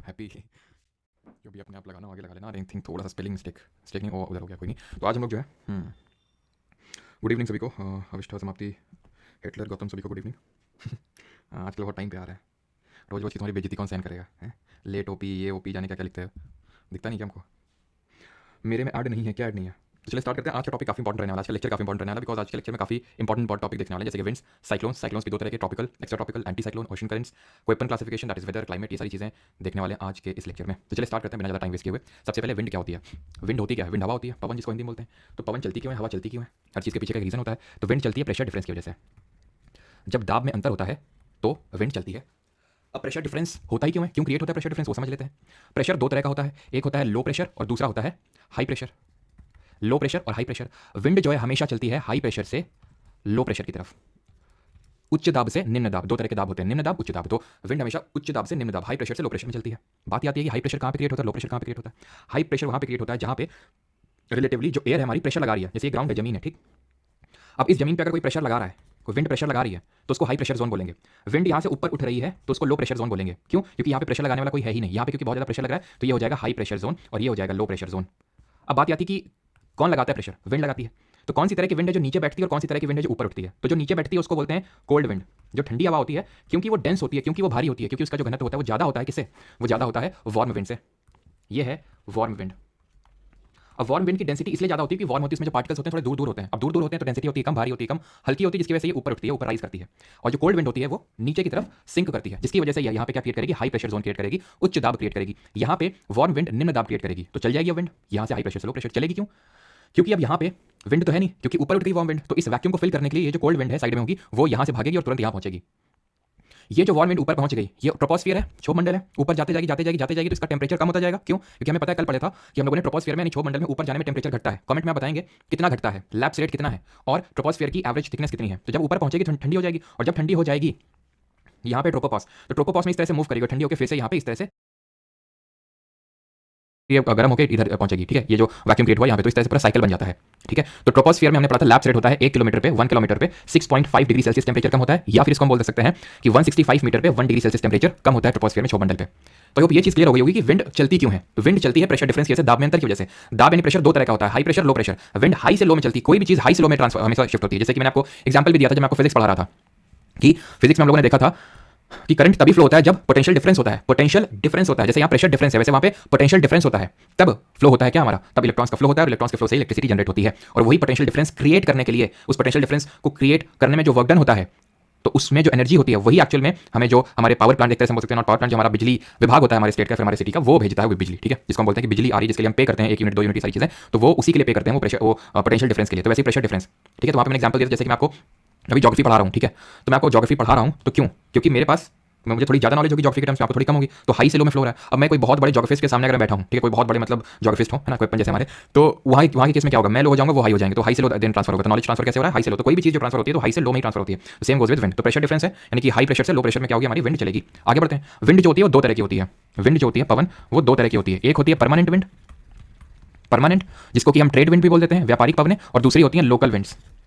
Happy जो भी अपने आप लगाना आगे लगा लेना। आई थिंक थोड़ा सा स्पेलिंग मिस्टेक नहीं वो उधर हो गया, कोई नहीं। तो आज हम लोग जो है गुड इवनिंग सभी को, अविष्ठा समाप्ति हिटलर गौतम सभी को गुड इवनिंग। आजकल बहुत टाइम पे आ रहा है, रोज रोज की तुम्हारी बेइज्जती कौन सहन करेगा है? लेट ओपी ये ओपी जाने क्या क्या लिखते हो, दिखता नहीं क्या हमको? मेरे में ऐड नहीं है, क्या ऐड नहीं है? तो चलिए स्टार्ट करते हैं। आज का टॉपिक काफी इंपॉर्टेंट रहने वाला है, आज का लेक्चर काफी इंपॉर्टेंट रहने वाला, बिकॉज आज के लेक्चर में काफी इंपॉर्टेंट टॉपिक देखने वाले हैं, जैसे कि विंड्स, साइक्लोन्स की दो तरह के, tropical, extra tropical, anti cyclone, ocean currents, weapon classification, that is whether, climate, ये सारी चीजें देखने वाले हैं आज के इस लेक्चर में। तो चलिए स्टार्ट करते हैं बिना ज़्यादा टाइम वेस्ट किए हुए। सबसे पहले विंड क्या होती है? विंड होती क्या है? विंड हवा होती है, पवन जिसको हिंदी में बोलते हैं। तो पवन चलती क्यों है, हवा चलती क्यों है? हर चीज़ के पीछे का रीजन होता है। तो विंड चलती है प्रेशर डिफरेंस की वजह से। जब दाब में अंतर होता है तो विंड चलती है। अब प्रेशर डिफरेंस होता ही क्यों है, क्यों क्रिएट होता है प्रेशर डिफरेंस, वो समझ लेते हैं। प्रेशर दो तरह का होता है, एक होता है लो प्रेशर और दूसरा होता है हाई प्रेशर। लो प्रेशर और हाई प्रेशर। विंड जो है हमेशा चलती है हाई प्रेशर से लो प्रेशर की तरफ, उच्च दाब से निम्न दाब। दो तरह के दाब होते हैं, निम्न दाब, उच्च दाब। तो विंड हमेशा उच्च दाब से निम्न दाब, हाई प्रेशर से लो प्रेशर में चलती है। बात ये आती है कि हाई प्रेशर कहाँ पे क्रिएट होता है, लो प्रेशर कहाँ पे क्रिएट होता है? हाई प्रेशर वहाँ पे क्रिएट होता है जहाँ पे रिलेटिवली जो एयर है हमारी प्रेशर लगा रही है, जैसे ये ग्राउंड है, जमीन है, ठीक। अब इस जमीन पे अगर कोई प्रेशर लगा रहा है, कोई विंड प्रेशर लगा रही है, तो उसको हाई प्रेशर जोन बोलेंगे। विंड यहाँ से ऊपर उठ रही है तो उसको लो प्रेशर जोन बोलेंगे। क्यों? क्योंकि यहाँ पे प्रेशर लगाने वाला कोई है ही नहीं, यहाँ पे क्योंकि बहुत ज़्यादा प्रेशर लग रहा है, तो ये हो जाएगा हाई प्रेशर जोन और ये हो जाएगा लो प्रेशर जोन। अब बात आती है कि कौन लगाता है प्रेशर? विंड लगाती है। तो कौन सी तरह की विंड है जो नीचे बैठती है और कौन सी तरह की विंड है जो ऊपर उठती है? तो जो नीचे बैठती है उसको बोलते हैं कोल्ड विंड, जो ठंडी हवा होती है, क्योंकि वो डेंस होती है, क्योंकि वो भारी होती है, क्योंकि उसका जो घनत्व होता है वो ज़्यादा होता है। किससे? वो ज़्यादा होता है वार्म विंड से। ये है वार्म विंड। अब वार्म विंड की डेंसिटी इसलिए ज़्यादा होती है कि वार्म होती है, इसमें जो पार्टिकल्स होते हैं थोड़े दूर दूर होते हैं। अब दूर दूर होते हैं तो डेंसिटी होती है कम, भारी होती है कम, हल्की होती है, जिसकी वजह से ये ऊपर उठती है, ऊपर राइज करती है। और जो कोल्ड विंड होती है वो नीचे की तरफ सिंक करती है, जिसकी वजह से यहाँ पे क्या क्रिएट करेगी? हाई प्रेशर जोन क्रिएट करेगी, उच्च दाब क्रिएट करेगी। यहाँ पे वार्म विंड निम्न दाब क्रिएट करेगी, तो चल जाएगी विंड यहाँ से हाई प्रेशर से लो प्रेशर चलेगी। क्यों? क्योंकि अब यहाँ पे विंड तो है नहीं, क्योंकि ऊपर उठ गई वार्म विंड, तो इस वैक्यूम को फिल करने के लिए ये जो कोल्ड विंड है साइड में होगी, वो यहाँ से भागेगी और तुरंत यहाँ पहुंचेगी। ये जो वार्म विंड ऊपर पहुंच गई, ये ट्रोपोस्फियर है, क्षोभ मंडल है, ऊपर जाते जाएगी तो इसका टेंपरेचर कम होता जाएगा। क्यों? क्योंकि हमें पता है, कल पढ़ा था कि हम लोगों ने ट्रोपोस्फियर में यानी क्षोभ मंडल में ऊपर जाने में टेंपरेचर घटता है। कमेंट में आप बताएंगे कितना घटता है, लैप्स रेट कितना है और ट्रोपोस्फियर की एवरेज थिकनेस कितनी है। तो जब ऊपर पहुंचेगी ठंडी हो जाएगी, और जब ठंडी हो जाएगी यहाँ पे ट्रोपोपॉस, तो ट्रोपोपॉस में इस तरह से मूव करेगी, ठंडी होकर फिर से यहाँ पे इस तरह से ये गर्म होकर इधर पहुंचेगी, ठीक है। ये जो वैक्यूम क्रिएट हुआ यहाँ पे, तो इस तरह से पूरा साइकिल बन जाता है, ठीक है। तो ट्रोपोस्फियर में हमने पढ़ा था लैप्स रेट होता है 1 किलोमीटर पे 1 किलोमीटर पे 6.5 डिग्री सेल्सियस टेंपरेचर कम होता है, या फिर इसको हम बोल सकते हैं कि 165 मीटर पे 1 डिग्री सेल्सियस टेंपरेचर कम होता है ट्रोपोस्फियर में, क्षोभमंडल पे। तो ये चीज क्लियर हो गई होगी कि विंड चलती क्यों है। तो विंड चलती है प्रेशर डिफरेंस की वजह से, दाब में अंतर की वजह से। दाब यानी प्रेशर दो तरह का होता है, high pressure, low pressure. Wind high से लो में चलती, कोई भी चीज हाई से लो में ट्रांसफर हमेशा शिफ्ट होती है। जैसे कि मैंने आपको एग्जांपल भी दिया था जब मैं आपको फिजिक्स पढ़ा रहा था, कि फिजिक्स में हम लोगों ने देखा था कि करंट तभी फ्लो होता है जब पोटेंशियल डिफरेंस होता है। पोटेंशियल डिफरेंस होता है, जैसे यहाँ प्रेशर डिफरेंस है, वैसे वहाँ पे पोटेंशियल डिफरेंस होता है, तब फ्लो होता है क्या हमारा? तब इलेक्ट्रॉन्स का फ्लो होता है, और इलेक्ट्रॉन्स के फ्लो से इलेक्ट्रिसिटी जनरेट होती है। और वही पोटेंशियल डिफरेंस क्रिएट करने के लिए, उस पोटेंशियल डिफरेंस को क्रिएट करने में जो वर्क डन होता है, तो उसमें जो एनर्जी होती है वही एक्चुअल में हमें, जो हमारे पावर प्लांट देखते हैं, बोल सकते हैं, पावर प्लांट जो हमारा बिजली विभाग होता है हमारे स्टेट का, फिर हमारे सिटी का, वो भेजता है वो बिजली, ठीक है, जिसको हम बोलते हैं कि बिजली आ रही है, जिसके लिए हम पे करते हैं 1 यूनिट 2 यूनिट सारी चीजें, तो वो उसी के लिए पे करते हैं, वो प्रेशर, वो पोटेंशियल डिफरेंस के लिए। तो वैसे प्रेशर डिफरेंस, ठीक है। तो वहाँ पे मैंने एग्जांपल दिया, जैसे कि मैं आपको अभी ज्योग्राफी पढ़ा रहा हूँ, ठीक है। तो मैं आपको ज्योग्राफी पढ़ा रहा हूँ, तो क्यों? क्योंकि मेरे पास मुझे थोड़ी ज़्यादा नॉलेज होगी ज्योग्राफी के टर्म्स में, आपको थोड़ी कम होगी, तो हाई से लो में फ्लो रहा है। अब मैं कोई बहुत बड़े ज्योग्राफिस्ट के सामने अगर बैठा हूँ, ठीक है, कोई बहुत बड़े मतलब ज्योग्राफिस्ट हो, है ना, कोई अपन जैसे हमारे, तो वहाँ के केस में क्या होगा? मैं लो हो जाऊंगा, वो हाई हो जाएंगे, तो हाई से लो देन ट्रांसफर होगा। तो नॉलेज ट्रांसफर कैसे हो रहा है? हाई से लो। तो कोई भी चीज़ जो ट्रांसफर होती है तो हाई से लो में ही ट्रांसफर होती है। Same goes with wind. तो प्रेशर डिफरेंस है, यानी कि हाई प्रेशर से लो प्रेशर में क्या होगी? हमारी विंड चलेगी। आगे बढ़ते हैं। विंड जो होती है वो दो तरह की होती है। विंड जो होती है पवन, वो दो तरह की होती है। एक होती है परमानेंट विंड, परमानेंट, जिसको कि हम ट्रेड विंड भी बोल देते हैं, व्यापारिक पवनें, और दूसरी होती है लोकल विंड्स,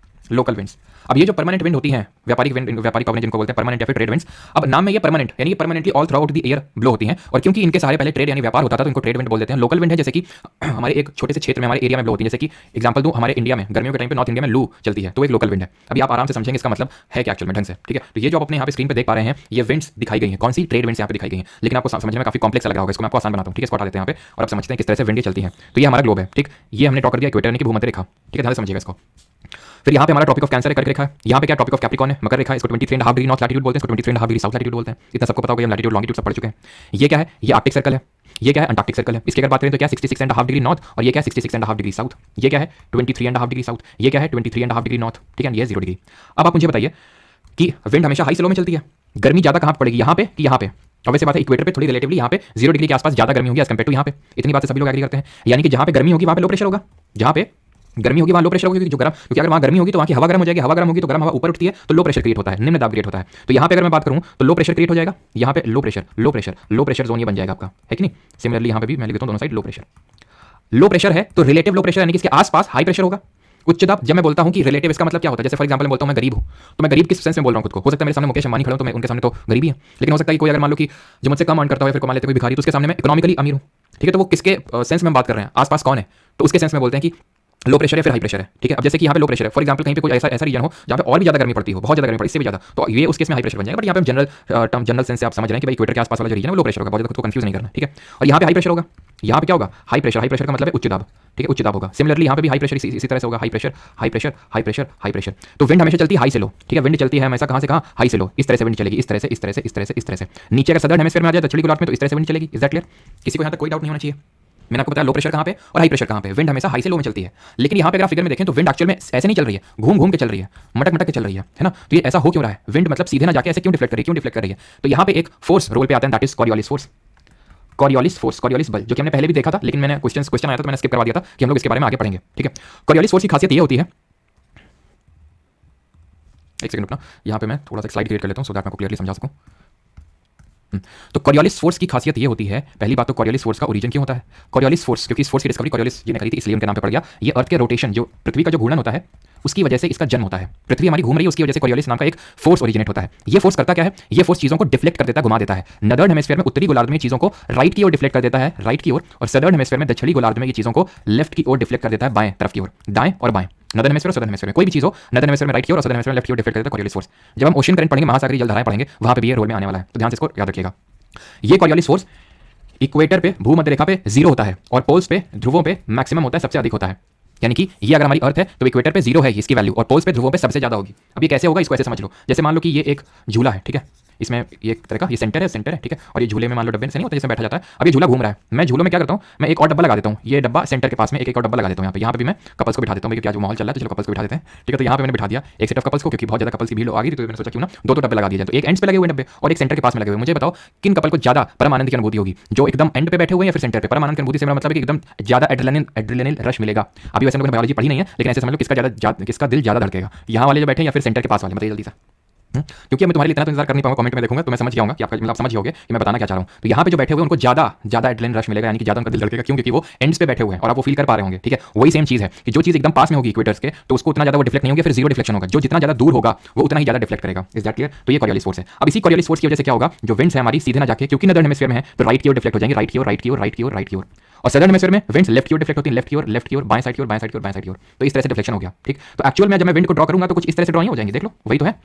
लोकल विंड्स। अब ये जो परमानेंट विंड होती हैं, व्यापारिक विंड, व्यापारिक पवनें जिनको बोलते हैं परमानेंट या फिर ट्रेड विंड्स, अब नाम में ये परमानेंट, यानी ये permanently all through out the year blow होती हैं। और क्योंकि इनके सहारे पहले ट्रेड यानी व्यापार होता था, तो इनको ट्रेड विंड बोल देते हैं। लोकल विंड है जैसे कि हमारे एक छोटे से क्षेत्र में, हमारे एरिया में ब्लो होती है। जैसे कि एग्जांपल दूं, हमारे इंडिया में गर्मियों के टाइम पे नॉर्थ इंडिया में लू चलती है, तो एक लोकल विंड है। अभी आप आराम से समझेंगे इसका मतलब है क्या एक्चुअल में ढंग से, ठीक है। तो ये जो आप अपने यहाँ पे स्क्रीन पे देख पा रहे हैं, ये विंड्स दिखाई गई हैं। कौन सी? ट्रेड विंड्स यहाँ पे दिखाई गई हैं। लेकिन आपको समझने में काफी कॉम्प्लेक्स लग रहा होगा, इसको मैं आपको आसान बनाता हूँ, ठीक है। इसको हटा देते हैं यहाँ पे और आप समझते हैं किस तरह से विंडें चलती हैं। तो ये हमारा ग्लोब है, ठीक। ये हमने ड्रॉ कर दिया इक्वेटर यानी कि भूमध्य रेखा, ठीक है, ध्यान से समझिएगा इसको। फिर यहाँ पे हमारा टॉपिक ऑफ कैंसर करके रखा है। यहाँ पे क्या टॉपिक ऑफ कैप्रिकॉर्न है, मकर रेखा है। इसको 23.5 डिग्री नॉर्थ लैटिट्यूड बोलते हैं, इसको 23.5 डिग्री साउथ लैटिट्यूड बोलते हैं। इतना सबको पता होगा, हम लैटिट्यूड लॉन्गिट्यूड सब पढ़ चुके हैं। ये क्या है? ये आर्कटिक सर्कल है। ये क्या है? अंटार्कटिक सर्कल है। इसकी अगर बात करें तो क्या 66.5 डिग्री नॉर्थ, और ये क्या है? 66.5 डिग्री साउथ। ये क्या है? 23.5 डिग्री साउथ। ये क्या है? 23.5 डिग्री नॉर्थ, ठीक है। ये 0 डिग्री। अब आप मुझे बताइए कि विंड हमेशा हाई से लो में चलती है, गर्मी ज्यादा कहाँ पड़ेगी, यहाँ पे कि यहाँ पे? अब वैसे बात है, इक्वेटर पे थोड़ी रिलेटिवली यहाँ पे 0 डिग्री के आसपास ज्यादा गर्मी होगी एज कम्पेयर टू यहाँ पे। इतनी बात सभी लोग एग्री करते हैं। यानी कि जहाँ पे गर्मी होगी वहाँ पे लो प्रेशर होगा, जहाँ पे गर्मी होगी वहाँ लो प्रेशर होगी, जो गर्म, क्योंकि अगर वहाँ गर्मी होगी तो वहाँ की हवा गर्म हो जाएगी, हवा गर्म होगी तो गर्म हवा ऊपर उठती है, तो लो प्रेशर क्रिएट होता है, निम्न दाब क्रिएट होता है। तो यहाँ पे अगर मैं बात करूँ तो लो प्रेशर क्रिएट हो जाएगा, यहाँ पे low pressure, low pressure, low pressure zone ये बन जाएगा आपका, है कि नहीं। सिमिलरली यहाँ पे भी मैं लिख देता हूँ दोनों side low pressure. Low pressure है तो रिलेटिव लो प्रेशर यानी कि इसके आसपास हाई प्रेशर होगा, उच्च दाब जब मैं बोलता हूं कि रिलेटिव, इसका मतलब क्या होता है, जैसे फॉर एग्जांपल मैं बोलता हूं मैं गरीब हूं, तो मैं गरीब किस सेंस में बोल रहा हूं खुद को, हो सकता है मेरे सामने मुकेश अंबानी खड़े हो तो मैं उनके सामने तो गरीबी है, लेकिन हो सकता है कि कोई अगर मान लो कि जो मुझसे कम अर्न करता हो, फिर मान लेते कोई भिखारी, तो उसके सामने मैं इकोनॉमिकली अमीर हूं, ठीक है। तो वो किसके सेंस में बात कर रहे हैं, आसपास कौन है, तो उसके सेंस में बोलते हैं कि लो प्रेशर है फिर हाई प्रेशर है, ठीक है। अब जैसे कि यहाँ पे लो प्रेशर है, फॉर एग्जांपल कहीं पे कोई ऐसा ऐसा रीजन हो जहाँ पे और भी ज्यादा गर्मी पड़ती हो, बहुत ज्यादा गर्मी पड़ती है, इससे भी ज्यादा, तो ये उस केस में हाई प्रेशर बन जाएगा। बट यहाँ पे जनरल सेंस से आप समझ रहे हैं कि भाई इक्वेटर के आसपास वाला जो रीजन है वो लो प्रेशर होगा, बहुत ज्यादा खुद को कंफ्यूज नहीं करना, ठीक है। और यहाँ पे हाई प्रेशर होगा, यहाँ पे क्या होगा, हाई प्रेशर, हाई प्रेशर का मतलब है उच्च दाब, ठीक है, उच्च दाब होगा। सिमिलरली यहाँ पे भी हाई प्रेशर इसी तरह से होगा, high pressure high pressure high pressure high pressure. तो विंड हमेशा चलती है हाई से लो, ठीक है, विंड चलती है हमेशा कहाँ से कहाँ, हाई से लो, इस तरह से विंड चलेगी, इस तरह से इस तरह से इस तरह से इस तरह से। नीचे अगर सदर्न हेमिस्फीयर में आ जाए दक्षिणी गोलार्ध में तो इस तरह से विंड चलेगी। Is that clear? किसी को यहाँ तक कोई डाउट नहीं होना चाहिए। मैंने आपको बताया लो प्रेशर कहाँ पे और हाई प्रेशर कहाँ पे, विंड हमेशा हाई से लो में चलती है। लेकिन यहाँ पे अगर आप फिगर में देखें तो विंड एक्चुअल में ऐसे नहीं चल रही है, घूम घूम के चल रही है, मटक मटक के चल रही है ना। तो ये ऐसा हो क्यों रहा है, विंड मतलब सीधे ना जाके ऐसे क्यों डिफ्लेक्ट कर रही है, क्यों डिफ्लेक्ट कर रही है? तो यहाँ पे एक फोर्स रोल पे आता है, that is Coriolis force, Coriolis force, Coriolis बल, जो कि हमने पहले भी देखा था, लेकिन मैंने क्वेश्चन आया था तो मैंने स्किप करवा दिया था कि हम लोग इसके बारे में आगे पढ़ेंगे, ठीक है। कॉरियोलिस फोर्स की खासियत ये होती है, एक सेकंड रुकना, यहाँ पे मैं थोड़ा सा स्लाइड क्रिएट कर लेता हूँ सो दैट मैं आपको क्लियरली समझा सकूँ। तो कॉरियोलिस फोर्स की खासियत ये होती है, पहली बात तो कॉरियोलिस फोर्स का ओरिजिन क्यों होता है, कॉरियोलिस फोर्स, क्योंकि इस फोर्स की डिस्कवरी कॉरियोलिस जी ने करी थी इसलिए उनके नाम पे पड़ गया। ये अर्थ के रोटेशन, जो पृथ्वी का जो घूर्णन होता है उसकी वजह से इसका जन्म होता है। पृथ्वी हमारी घूम रही है, उसकी वजह से कॉरियोलिस नाम का एक फोर्स ओरिजिनेट होता है। ये फोर्स करता क्या है, ये फोर्स चीजों को डिफ्लेक्ट कर देता है, घुमा देता है। नदर्न हेमिस्फीयर में, उत्तरी गोलार्ध में चीजों को राइट की ओर डिफ्लेक्ट कर देता है, राइट की ओर, और सदर्न हेमिस्फीयर में, दक्षिणी गोलार्ध में ये चीजों को लेफ्ट की ओर डिफ्लेक्ट कर देता है, बाएं तरफ की ओर, दाएं और बाएं। नदर्न हेमिस्फीयर और सदर्न हेमिस्फीयर में कोई भी चीज हो, नदर्न हेमिस्फीयर में राइट की ओर और सदर्न हेमिस्फीयर में लेफ्ट की ओर डिफ्लेक्ट कर देता है कॉरियोलिस फोर्स। जब हम ओशन करंट पढ़ेंगे, महासागरीय जलधाराएं पढ़ेंगे, वहां पे भी ये रोल में आने वाला है, तो ध्यान से इसको याद रखिएगा। ये कॉरियोलिस फोर्स इक्वेटर पे, भूमध्य रेखा पे 0 होता है और पोल्स पे, ध्रुवों पे मैक्सिमम होता है, सबसे अधिक होता है। यानी कि ये अगर हमारी अर्थ है तो इक्वेटर पे 0 है इसकी वैल्यू, और पोल्स पे, ध्रुवों पे सबसे ज्यादा होगी। अब ये कैसे होगा, इसको ऐसे समझ लो, जैसे मान लो कि ये एक झूला है, ठीक है, इसमें ये एक तरह का ये सेंटर है, ठीक है, और ये झूले में मान लो डब्बे से नहीं होता, जिसमें बैठा जाता है। अब ये झूला घूम रहा है, मैं झूलों में क्या करता हूँ, मैं एक और डब्बा लगा देता हूँ, ये डब्बा सेंटर के पास में एक और डब्बा लगा देता हूँ। यहाँ पे भी मैं कपल्स को बिठा देता हूँ, क्योंकि क्या जो माहौल चल रहा है तो चलो कपल्स को बिठा देते हैं, ठीक है। तो यहाँ पे मैंने बिठा दिया एक सेट ऑफ कपल्स को, क्योंकि बहुत ज्यादा कपल्स की भीड़ आ गई थी, तो मैंने सोचा क्यों ना दो डब्बे लगा दिए जाए। तो एक एंड्स पे लगे हुए डब्बे और एक सेंटर के पास में लगे हुए। मुझे बताओ किन कपल को ज्यादा परम आनंद की अनुभूति होगी, जो एकदम एंड पे बैठे हुए हैं या फिर सेंटर पे? परम आनंद की अनुभूति से मेरा मतलब है कि एकदम ज्यादा एड्रेनालिन रश मिलेगा। अभी वैसे मैंने बायोलॉजी पढ़ी नहीं है, लेकिन ऐसे समझ लो किसका दिल ज्यादा धड़केगा, यहाँ वाले जो बैठे या फिर सेंटर के पास वाले? बताइए जल्दी से। क्योंकि मैं तुम्हारे लिए इतना तो इंतजार कर नहीं पाऊंगा, कमेंट में देखूंगा तो मैं समझ जाऊंगा कि आपका मतलब समझ जाओगे कि मैं बताना क्या चाह रहा हूं। तो यहाँ पे जो बैठे हुए उनको ज्यादा एड्रेनलिन रश मिलेगा, यानी कि ज्यादा उनका दिल धड़केगा। क्यों? क्योंकि वो एंड्स पे बैठे हुए हैं और आप वो फील कर पा रहे होंगे, ठीक है। वही सेम चीज है कि जो चीज एकदम पास में होगी इक्वेटर्स के, तो उसको उतना ज्यादा वो डिफ्लेक्ट नहीं होगी, फिर जीरो डिफ्लेक्शन होगा। जो जितना ज्यादा दूर होगा वो उतना ही ज्यादा डिफ्लेक्ट करेगा। Is that clear? तो ये कॉरियोलिस फोर्स है। अब इसी कॉरियोलिस फोर्स की वजह से क्या होगा, जो विंड्स है हमारी सीधे ना जाके, क्योंकि नदर्न हेमिस्फीयर में है तो राइट की ओर डिफ्लेक्ट हो जाएंगे, राइट की ओर, राइट की ओर, राइट की ओर, राइट की ओर। और सदर्न हेमिस्फीयर में विंड्स लेफ्ट की ओर डिफ्लेक्ट होती है, लेफ्ट की ओर, लेफ्ट की ओर, बाएं साइड की ओर, बाएं साइड की ओर, बाएं साइड की ओर। तो इस तरह से डिफ्लेक्शन हो गया, ठीक। तो एक्चुअल में जब मैं विंड को ड्रॉ करूंगा तो कुछ इस तरह से ड्रॉइंग हो जाएंगी, देख लो, वही तो है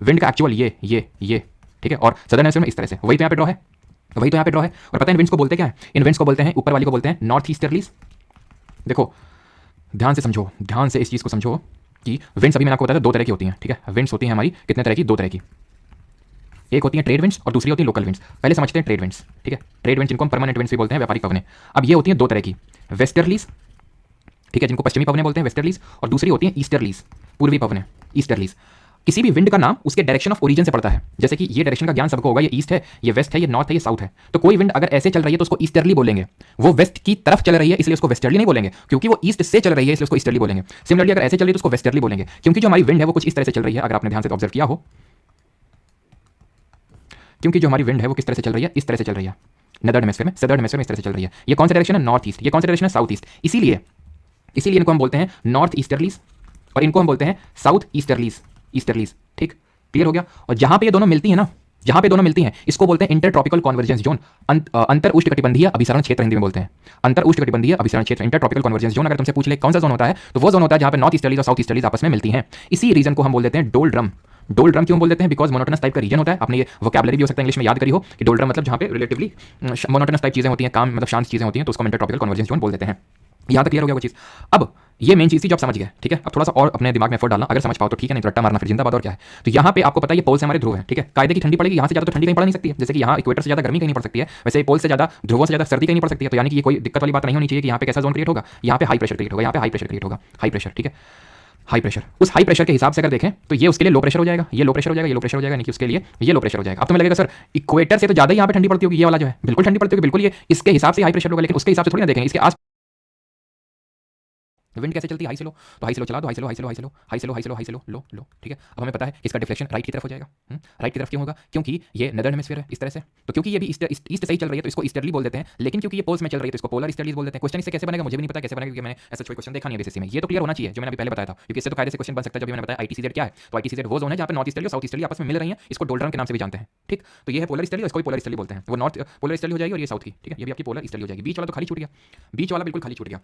विंड का एक्चुअल, ये ठीक है। और सदर्न हेमिस्फीयर में इस तरह से, वही तो यहाँ पे ड्रॉ है, वही तो यहाँ पे ड्रॉ है। और पता है इन विंड्स को बोलते क्या है? इन विंड्स को बोलते हैं, ऊपर वाली को बोलते हैं नॉर्थ ईस्टर्लीज। देखो ध्यान से समझो, ध्यान से इस चीज को समझो कि विंड्स, अभी मैंने आपको बताया था दो तरह की होती हैं, ठीक है। विंड्स होती हैं हमारी कितने तरह की? दो तरह की। एक होती है ट्रेड विंड्स और दूसरी होती है लोकल विंड्स। पहले समझते हैं ट्रेड विंड्स, ठीक है। ट्रेड विंड्स जिनको हम परमानेंट विंड्स भी बोलते हैं, व्यापारिक पवनें। अब ये होती हैं दो तरह की, वेस्टर्लीज, ठीक है, जिनको पश्चिमी पवनें बोलते हैं, वेस्टर्लीज, और दूसरी होती है ईस्टर्लीज, पूर्वी पवनें, ईस्टर्लीज। किसी भी विंड का नाम उसके डायरेक्शन ऑफ ओरिजिन से पड़ता है। जैसे कि ये डायरेक्शन का ज्ञान सबको होगा, ये ईस्ट है, ये वेस्ट है, ये नॉर्थ है, ये साउथ है। तो कोई विंड अगर ऐसे चल रही है तो उसको ईस्टर्ली बोलेंगे। वो वेस्ट की तरफ चल रही है इसलिए उसको वेस्टर्ली नहीं बोलेंगे, क्योंकि वो ईस्ट से चल रही है इसलिए उसको ईस्टर्ली बोलेंगे। सिमिलरली अगर ऐसे चल रही है तो उसको वेस्टर्ली बोलेंगे, क्योंकि जो हमारी विंड है वो कुछ इस तरह से चल रही है। अगर आपने ध्यान से ऑब्जर्व किया हो, क्योंकि जो हमारी विंड है वो किस तरह से चल रही है, इस तरह से चल रही है। नदर्न हेमिस्फीयर में, सदर्न हेमिस्फीयर में इस तरह से चल रही है। ये कौन सा डायरेक्शन है? North east. ये कौन सा डायरेक्शन है? South east. इसीलिए इनको हम बोलते हैं नॉर्थ ईस्टर्लीज और इनको हम बोलते हैं साउथ ईस्टर्लीज, ईस्टर्लीज, ठीक। क्लियर हो गया? और जहां पे ये दोनों मिलती है ना, जहां पे दोनों मिलती हैं, इसको बोलते हैं इंटर ट्रॉपिकल कन्वर्जेंस जोन, अंतर उष्णकटिबंधीय अभिसरण क्षेत्र हिंदी में बोलते हैं। अंतर उष्णकटिबंधीय अभिसरण क्षेत्र, इंटर ट्रॉपिकल कन्वर्जेंस जोन। अगर तुमसे पूछ ले कौन सा जोन होता है, तो वो जोन होता है जहां पे नॉर्थ ईस्टर्लीज और साउथ ईस्टर्लीज आपस में मिलती हैं। इसी रीजन को हम बोल देते हैं डोल्ड्रम। डोल्ड्रम क्यों बोल देते हैं? बिकॉज मोनोटोनस टाइप का रीजन होता है। आपने ये वोकैबुलरी भी हो सकता है इंग्लिश में याद करी हो कि डोल्ड्रम मतलब जहां पे रिलेटिवली मोनोटोनस टाइप चीजें होती हैं, काम मतलब शांत चीजें होती हैं, तो उसको इंटर ट्रॉपिकल कन्वर्जेंस जोन बोल देते हैं। यहाँ तक क्लियर हो गया वो चीज़। अब ये मेन चीज़ थी जो आप समझ गए, ठीक है। अब थोड़ा सा और अपने दिमाग में एफर्ट डालना, अगर समझ पाओ तो ठीक है, नहीं तो रट्टा मारना फिर जिंदाबाद। और क्या है, तो यहाँ पे आपको पता है ये पोल से हमारे ध्रुव है, ठीक है। कायदे की ठंडी पड़ेगी, यहाँ से ज़्यादा तो ठंडी कहीं पड़ नहीं सकती है। जैसे कि यहाँ इक्वेटर से ज़्यादा गर्मी कहीं नहीं पड़ सकती है, वैसे पोल से ज़्यादा, ध्रुवों से ज़्यादा सर्दी कहीं नहीं पड़ सकती है। तो यानी कि ये कोई दिक्कत वाली बात नहीं होनी चाहिए कि यहाँ पे कैसा जोन क्रिएट होगा, यहाँ पे हाई प्रेशर क्रिएट होगा, यहाँ पे हाई प्रेशर क्रिएट होगा, हाई प्रेशर, ठीक है, हाई प्रेशर। उस हाई प्रेशर के हिसाब से अगर देखें तो ये उसके लिए लो प्रेशर हो जाएगा, ये लो प्रेशर हो जाएगा, ये लो प्रेशर हो जाएगा, यानी कि उसके लिए ये लो प्रेशर हो जाएगा। अब तुम्हें लगेगा सर इक्वेटर से तो ज़्यादा यहाँ पे ठंडी पड़ती होगी, ये वाला जो है बिल्कुल ठंडी पड़ती होगी, बिल्कुल ये इसके हिसाब से हाई प्रेशर होगा, लेकिन उसके हिसाब से थोड़ी ना देखेंगे, इसके आस विंड कैसे चलती है, हाई से लो, तो हाई से लो चला दो, हाई से लो, हाई से लो, हाई से लो, हाई से लो, हाई से लो, हाई से लो, लो लो, ठीक है। अब हमें पता है कि इसका डिफ्लेक्शन राइट की तरफ हो जाएगा। राइट की तरफ क्यों होगा, क्योंकि ये नदर्न हेमिस्फीयर है इस तरह से, तो क्योंकि ये भी ईस्ट से ही चल रही है तो इसको ईस्टर्ली बोल देते हैं, लेकिन क्योंकि ये पोल्स में चल रही है तो इसको पोलर ईस्टर्ली बोल देते हैं। क्वेश्चन इससे कैसे बनेगा मुझे भी नहीं पता कैसे बनेगा, क्योंकि मैंने ऐसा कोई क्वेश्चन देखा नहीं है बेसिस में। ये तो क्लियर होना चाहिए जो मैंने अभी पहले बताया था, क्योंकि इससे तो कायदे से क्वेश्चन बन सकता है। जो मैंने बताया ITCZ क्या है, तो ITCZ वो जोन है जहाँ पे नॉर्थ ईस्टर्ली और साउथ ईस्टर्ली आपस में मिल रही है, इसको डोल्ड्रम के नाम से भी जानते हैं, ठीक। तो ये है पोलर ईस्टर्ली और इसको पोलर ईस्टर्ली बोलते हैं। वो नॉर्थ पोलर ईस्टर्ली हो जाएगी और ये साउथ की, ठीक है। ये भी आपकी पोलर ईस्टर्ली हो जाएगी। बीच वाला तो खाली छूट गया, बीच वाला बिल्कुल खाली छूट गया,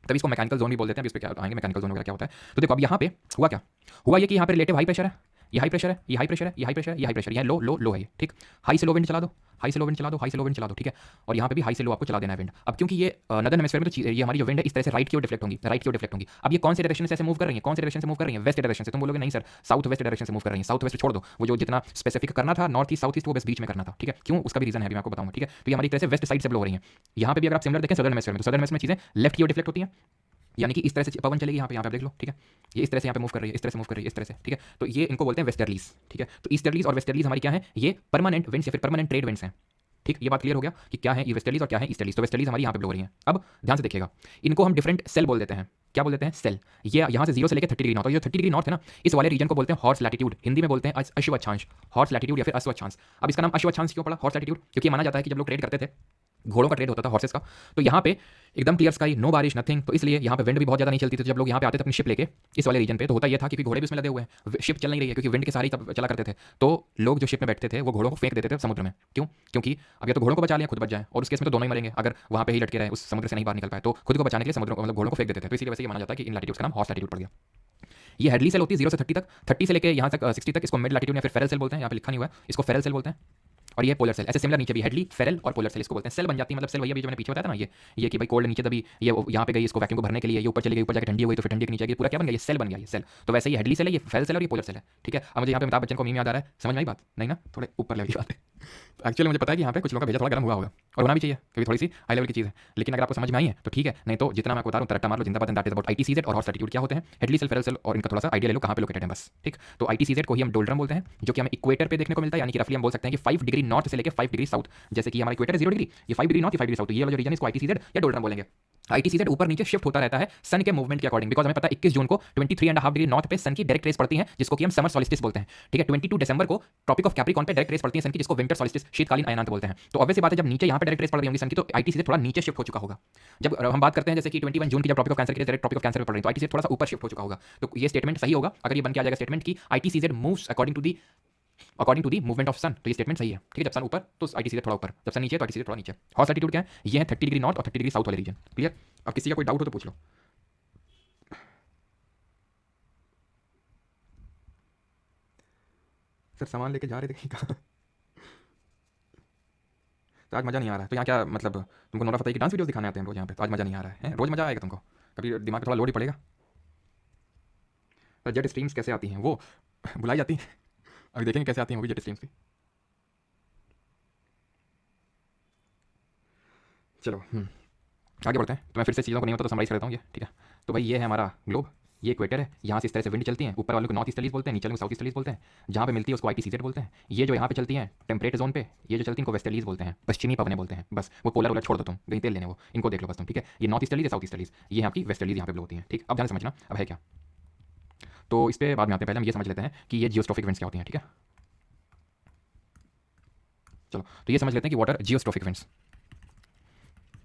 तभी इसको मैकेनिकल जोन भी बोलते हैं। अभी इस पे क्या आएंगे, मैकेनिकल जोन वगैरह क्या होता है। तो देखो अब यहाँ पे हुआ क्या, हुआ ये कि यहाँ पे रिलेटिव हाई प्रेशर है, ये हाई प्रेशर है, ये हाई प्रेशर है, ये हाई प्रेशर है, ये हाई प्रेशर, ये लो लो लो है ये, ठीक। हाई से लो विंड चला दो, हाई से लो विंड चला दो, हाई से लो विंड चला दो, ठीक है। और यहाँ पे भी हाई से लो आपको चला देना है विंड। अब क्योंकि ये नदर्न हेमिस्फीयर में तो ये हमारी जो विंड है इस तरह से राइट की ओर डिफ्लेक्ट होंगी, राइट की ओर डिफ्लेक्ट होंगी। अब ये कौन से डायरेक्शन से ऐसे मूव कर रही है, कौन से डायरेक्शन से मूव कर रही है, वेस्ट डायरेक्शन से। तुम बोलोगे नहीं सर साउथ वेस्ट डायरेक्शन से मूव कर रही है, साउथ वेस्ट छोड़ दो, वो जो जितना स्पेसिफिक करना था नॉर्थ ईस्ट साउथ ईस्ट वो बस बीच में करना था, ठीक है। क्यों, उसका भी रीजन है, अभी मैं आपको बताऊंगा, ठीक है। तो ये हमारी तरह से वेस्ट साइड से ब्लो हो रही है। यहाँ पे भी अगर आप सिमिलर देखें सदर्न हेमिस्फीयर में, तो सदर्न हेमिस्फीयर में चीजें लेफ्ट की ओर डिफ्लेक्ट होती हैं, यानी कि इस तरह से पवन चलेगी यहाँ पे आप देख लो, ठीक है। ये इस तरह से यहाँ पे मूव कर रही है, इस तरह से मूव कर रही है, इस तरह से, ठीक है। तो ये इनको बोलते हैं वेस्टर्लीज, ठीक है। तो ईस्टर्लीज और वेस्टर्लीज हमारी क्या है, ये परमानेंट विंड्स या फिर परमानेंट ट्रेड विंड्स हैं, ठीक। ये बात क्लियर हो गया कि क्या है ये वेस्टर्लीज और क्या है ईस्टर्लीज। तो वेस्टर्लीज हमारी यहाँ पे ब्लो हो रही है। अब ध्यान से देखिएगा, इनको हम डिफरेंट सेल बोल देते हैं। क्या बोल देते हैं, सेल। ये यहाँ से 0 से लेकर 30 डिग्री नॉर्थ, और ये 30 डिग्री नॉर्थ है ना, इस वाले रीजन को बोलते हैं हॉर्स लैटिट्यूड, हिंदी में बोलते हैं अश्वच्छांश, हॉर्स लैटिट्यूड या फिर अश्वच्छांश। अब इसका नाम अश्वच्छांश क्यों पड़ा, हॉर्स लैटिट्यूड, क्योंकि माना जाता है कि जब लोग ट्रेड करते थे, घोड़ों का ट्रेड होता था, हॉर्सेस का, तो यहाँ पे एकदम क्लियर स्काई, नो बारिश नथिंग, तो इसलिए यहाँ पे विंड भी बहुत ज़्यादा नहीं चलती थी। तो जब लोग यहाँ पे आते थे अपनी शिप लेके इस वाले रीजन पे, तो होता यह था कि घोड़े भी उसमें लगे हुए हैं, शिप चल नहीं रही है क्योंकि विंड के सारे तब चला करते थे। तो लोग जो शिप में बैठते थे वो घोड़ों को फेंक देते थे समुद्र में। क्यों, क्योंकि अब या तो घोड़ों को बचा लिया खुद बच जाए, और उस केस में तो दोनों ही मरेंगे अगर वहाँ पे ही लटके रहे, उस समुद्र से नहीं बाहर निकल पाए, तो खुद को बचाने के लिए समुद्र मतलब घोड़ों को फेंक देते थे। तो इसीलिए वैसे ये माना जाता है कि इन लैटिट्यूड्स का नाम हॉर्स लैटिट्यूड पड़ गया। ये हेडली सेल होती है 0 से 30 तक, 30 से लेके यहाँ तक 60 तक, इसको मिड लैटिट्यूड या फिर फेरल सेल बोलते हैं, यहाँ पे लिखा नहीं हुआ है, इसको फेरल सेल बोलते हैं। और ये पोलर सेल, ऐसे सिमिलर नीचे भी हेडली, फेरल और पोलर सेल इसको बोलते हैं। सेल बन जाती है, मतलब सेल वही अभी जो मैंने पीछे बताया था ना, ये कि भाई कोल्ड नीचे दबी, ये यहाँ पे गई इसको वैक्यूम को भरने के लिए, ये ऊपर चली गई, ऊपर जाकर ठंडी हो गई तो फिर ठंडी के नीचे गई, पूरा क्या बन गया, ये सेल बन गया, ये सेल। तो वैसे ये हेडली सेल है, ये फेरल सेल और ये पोलर सेल है, ठीक है। अब मुझे यहाँ पे अमिताभ बच्चन को मीम याद आ रहा है, समझ में आई बात नहीं ना, थोड़े ऊपर लेवल की बात है। एक्चुअली मुझे पता है कि यहाँ पे कुछ लोगों का भेजा थोड़ा गर्म हुआ होगा, और होना भी चाहिए क्योंकि थोड़ी सी हाई लेवल की चीज़ है। लेकिन अगर आपको समझ में आई है तो ठीक है, नहीं तो जितना मैं आपको बता रहा हूँ तरट्टा मार लो जिंदाबाद। दैट इज अबाउट ITCZ और हॉर्स लैटिट्यूड क्या होते हैं, हेडली सेल, फेरल सेल, और इनका थोड़ा सा आइडिया ले लो कहाँ पे लोकेटेड है बस, ठीक। तो ITCZ को ही हम डोल्ड्रम बोलते हैं, जो कि हमें इक्वेटर पे देखने को मिलता है, यानी कि रफली हम बोल सकते हैं कि 5 डिग्री नॉर्थ से लेकर 5 डिग्री साउथ, जैसे कि हमारा इक्वेटर है 0 डिग्री, ये 5 डिग्री नॉर्थ, 5 डिग्री साउथ, ये वाला जो रीजन इसको ITCZ या डोल्ड्रम बोलेंगे। ITCZ ऊपर नीचे शिफ्ट होता रहता है सन के मूवमेंट के अकॉर्डिंग, बिकॉज हमें पता है 21 जून को 23.5 डिग्री नॉर्थ पे सन की डायरेक्ट रेस पड़ती है, जिसको कि हम समर सॉलिस्टिस बोलते हैं, ठीक है। 22 दिसंबर को ट्रॉपिक ऑफ कैप्रिकॉर्न पे डायरेक्ट रेस पड़ती है सन की, जिसको विंटर सॉलिस्टिस शीतकालीन अयनांत बोलते हैं। तो ऑब्वियस बात है जब नीचे यहाँ पे डायरेक्ट रेस पड़ रही होगी सन की, तो ITCZ थोड़ा नीचे शिफ्ट हो चुका होगा। जब हम बात करते हैं जैसे कि 21 जून की जब ट्रॉपिक ऑफ कैंसर की डायरेक्ट ट्रॉपिक ऑफ कैंसर पे पड़ रही है, तो ITCZ थोड़ा सा ऊपर शिफ्ट हो चुका होगा। तो ये स्टेटमेंट सही होगा अगर ये बन के आ जाएगा स्टेटमेंट की ITCZ moves according to the movement of sun, तो ये स्टेटमेंट सही है, ठीक है। जब सन ऊपर तो ITCZ थोड़ा ऊपर, जब सन नीचे तो ITCZ थोड़ा नीचे। हॉर्स लैटिट्यूड क्या है, ये है 30 डिग्री नॉर्थ और 30 डिग्री साउथ वाले रीजन, क्लियर। अब किसी का कोई डाउट हो तो पूछ लो। सर सामान लेके जा रहे थे कहाँ, तो आज मज़ा नहीं आ रहा है। तो यहाँ क्या मतलब तुमको नोरा फतेही की डांस वीडियोस दिखाने आते हैं रोज यहाँ पे, तो आज मज़ा नहीं आ रहा है, रोज मज़ा आएगा तुमको, कभी दिमाग पे थोड़ा लोड ही पड़ेगा। तो जेट स्ट्रीम्स कैसे आती हैं, वो बुलाई जाती हैं, अभी देखेंगे कैसे आती हैं वो भी जेट स्ट्रीम्स की। चलो आगे बढ़ते हैं। तो मैं फिर से चीज़ों को नहीं होता तो समराइज कर देता हूँ ये, ठीक है। तो भाई ये है हमारा ग्लोब, ये इक्वेटर है, यहाँ से इस तरह से विंड चलती है, ऊपर वालों को नॉर्थ ईस्टर्लीज बोलते हैं, नीचे वालों को साउथ ईस्टर्लीज बोलते हैं, जहाँ पे मिलती है उसको ITCZ बोलते हैं। ये जो यहाँ पे चलती हैं टेम्परेट जोन पे, ये जो चलती है इनको वेस्टर्लीज बोलते हैं, पश्चिमी पवने बोलते हैं। बस वो पोलर छोड़ दो तुम, कहीं तेल लेने वो, इनको देख लो बस तुम, ठीक है। ये नॉर्थ ईस्टर्लीज, साउथ ईस्टर्लीज, ये आपकी वेस्टर्लीज यहाँ पे होती हैं, ठीक। अब ध्यान समझना अब है क्या, तो इस पर बाद में आते हैं, पहले हम ये समझ लेते हैं कि ये जियोस्ट्रोफिक विंड्स क्या होती हैं, ठीक है। चलो तो ये समझ लेते हैं कि वाटर जियोस्ट्रोफिक विंड्स,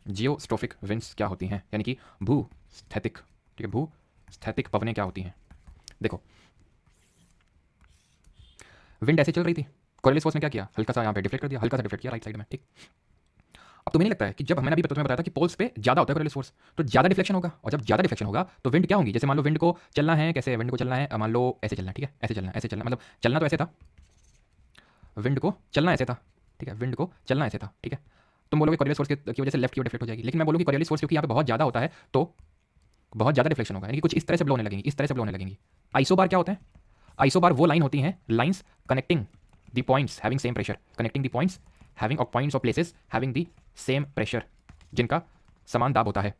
जियोस्ट्रोफिक विंड्स क्या होती हैं, यानी कि भूस्थैतिक, ठीक है, भूस्थैतिक पवनें क्या होती हैं। देखो विंड ऐसे चल रही थी, कोरियलिस फोर्स ने क्या किया, हल्का सा यहाँ पे डिफ्लेक्ट कर दिया, हल्का सा डिफ्लेक्ट किया राइट साइड में, ठीक। अब तुम्हें नहीं लगता है कि जब मैंने अभी तुम्हें बताया था कि पोल्स पे ज्यादा होता है कोरियलिस फोर्स, तो ज्यादा डिफ्लेक्शन होगा, और जब ज्यादा डिफ्लेक्शन होगा तो विंड क्या होंगी, जैसे मान लो विंड को चलना है, कैसे विंड को चलना है, मान लो ऐसे चलना है, ठीक है, ऐसे चलना, ऐसे चलना, मतलब चलना तो ऐसे था, विंड को चलना ऐसे था, ठीक है, विंड को चलना ऐसे था, ठीक है। तुम बोलोगे कोरियलिस फोर्स की वजह से लेफ्ट की ओर डिफ्लेक्ट हो जाएगी, लेकिन मैं बोलूँगी कोरियलिस फोर्स क्योंकि यहाँ पे बहुत ज़्यादा होता है तो बहुत ज़्यादा डिफ्लेक्शन होगा, यानी कि कुछ इस तरह से ब्लोने लगेंगी, इस तरह से ब्लोने लगेंगी। आइसोबार क्या होता है, आइसोबार वो लाइन होती हैं, lines connecting the points having same pressure, connecting the points having और पॉइंट्स और places having the same pressure, जिनका समान दाब होता है,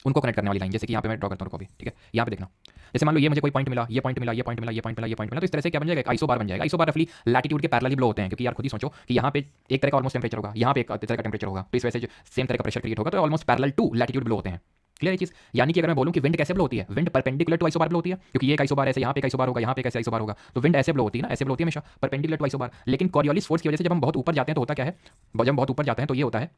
उनको कनेक्ट करने वाली लाइन, जैसे कि यहाँ पे मैं ड्रॉ करता हूँ, कॉपी, ठीक है। यहाँ पे देखना, जैसे मान लो ये मुझे कोई पॉइंट मिला, ये पॉइंट मिला, ये पॉइंट मिला, ये पॉइंट मिला, ये पॉइंट मिला, तो इस तरह से क्या बन जाएगा, आइसोबार बन जाएगा। आइसोबार रफली लैटिट्यूड के पैरेलली ब्लो होते हैं, क्योंकि यार खुद ही सोचो कि यहाँ पे एक तरह का ऑलमोस्ट टेम्परेचर होगा, यहाँ पे एक तरह का टेम्परेचर होगा, तो इस वजह से सेम तरह का प्रेशर क्रिएट होगा, तो almost parallel to latitude blow होते हैं, क्लियर है चीज। यानी कि अगर मैं बोलूं कि विंड कैसे ब्लो होती है, wind perpendicular to isobar blow होती है, क्योंकि ये एक आइसोबार ऐसे यहाँ पे एक आइसोबार होगा, यहाँ पे कैसे आइसोबार होगा, तो विंड ऐसे ब्लो होती है ना, ऐसे ब्लो होती है हमेशा परपेंडिकुलर टू आइसोबार। लेकिन कॉरियोलिस फोर्स की वजह से जब हम बहुत ऊपर जाते हैं तो होता क्या है, जब हम बहुत ऊपर जाते हैं तो ये होता है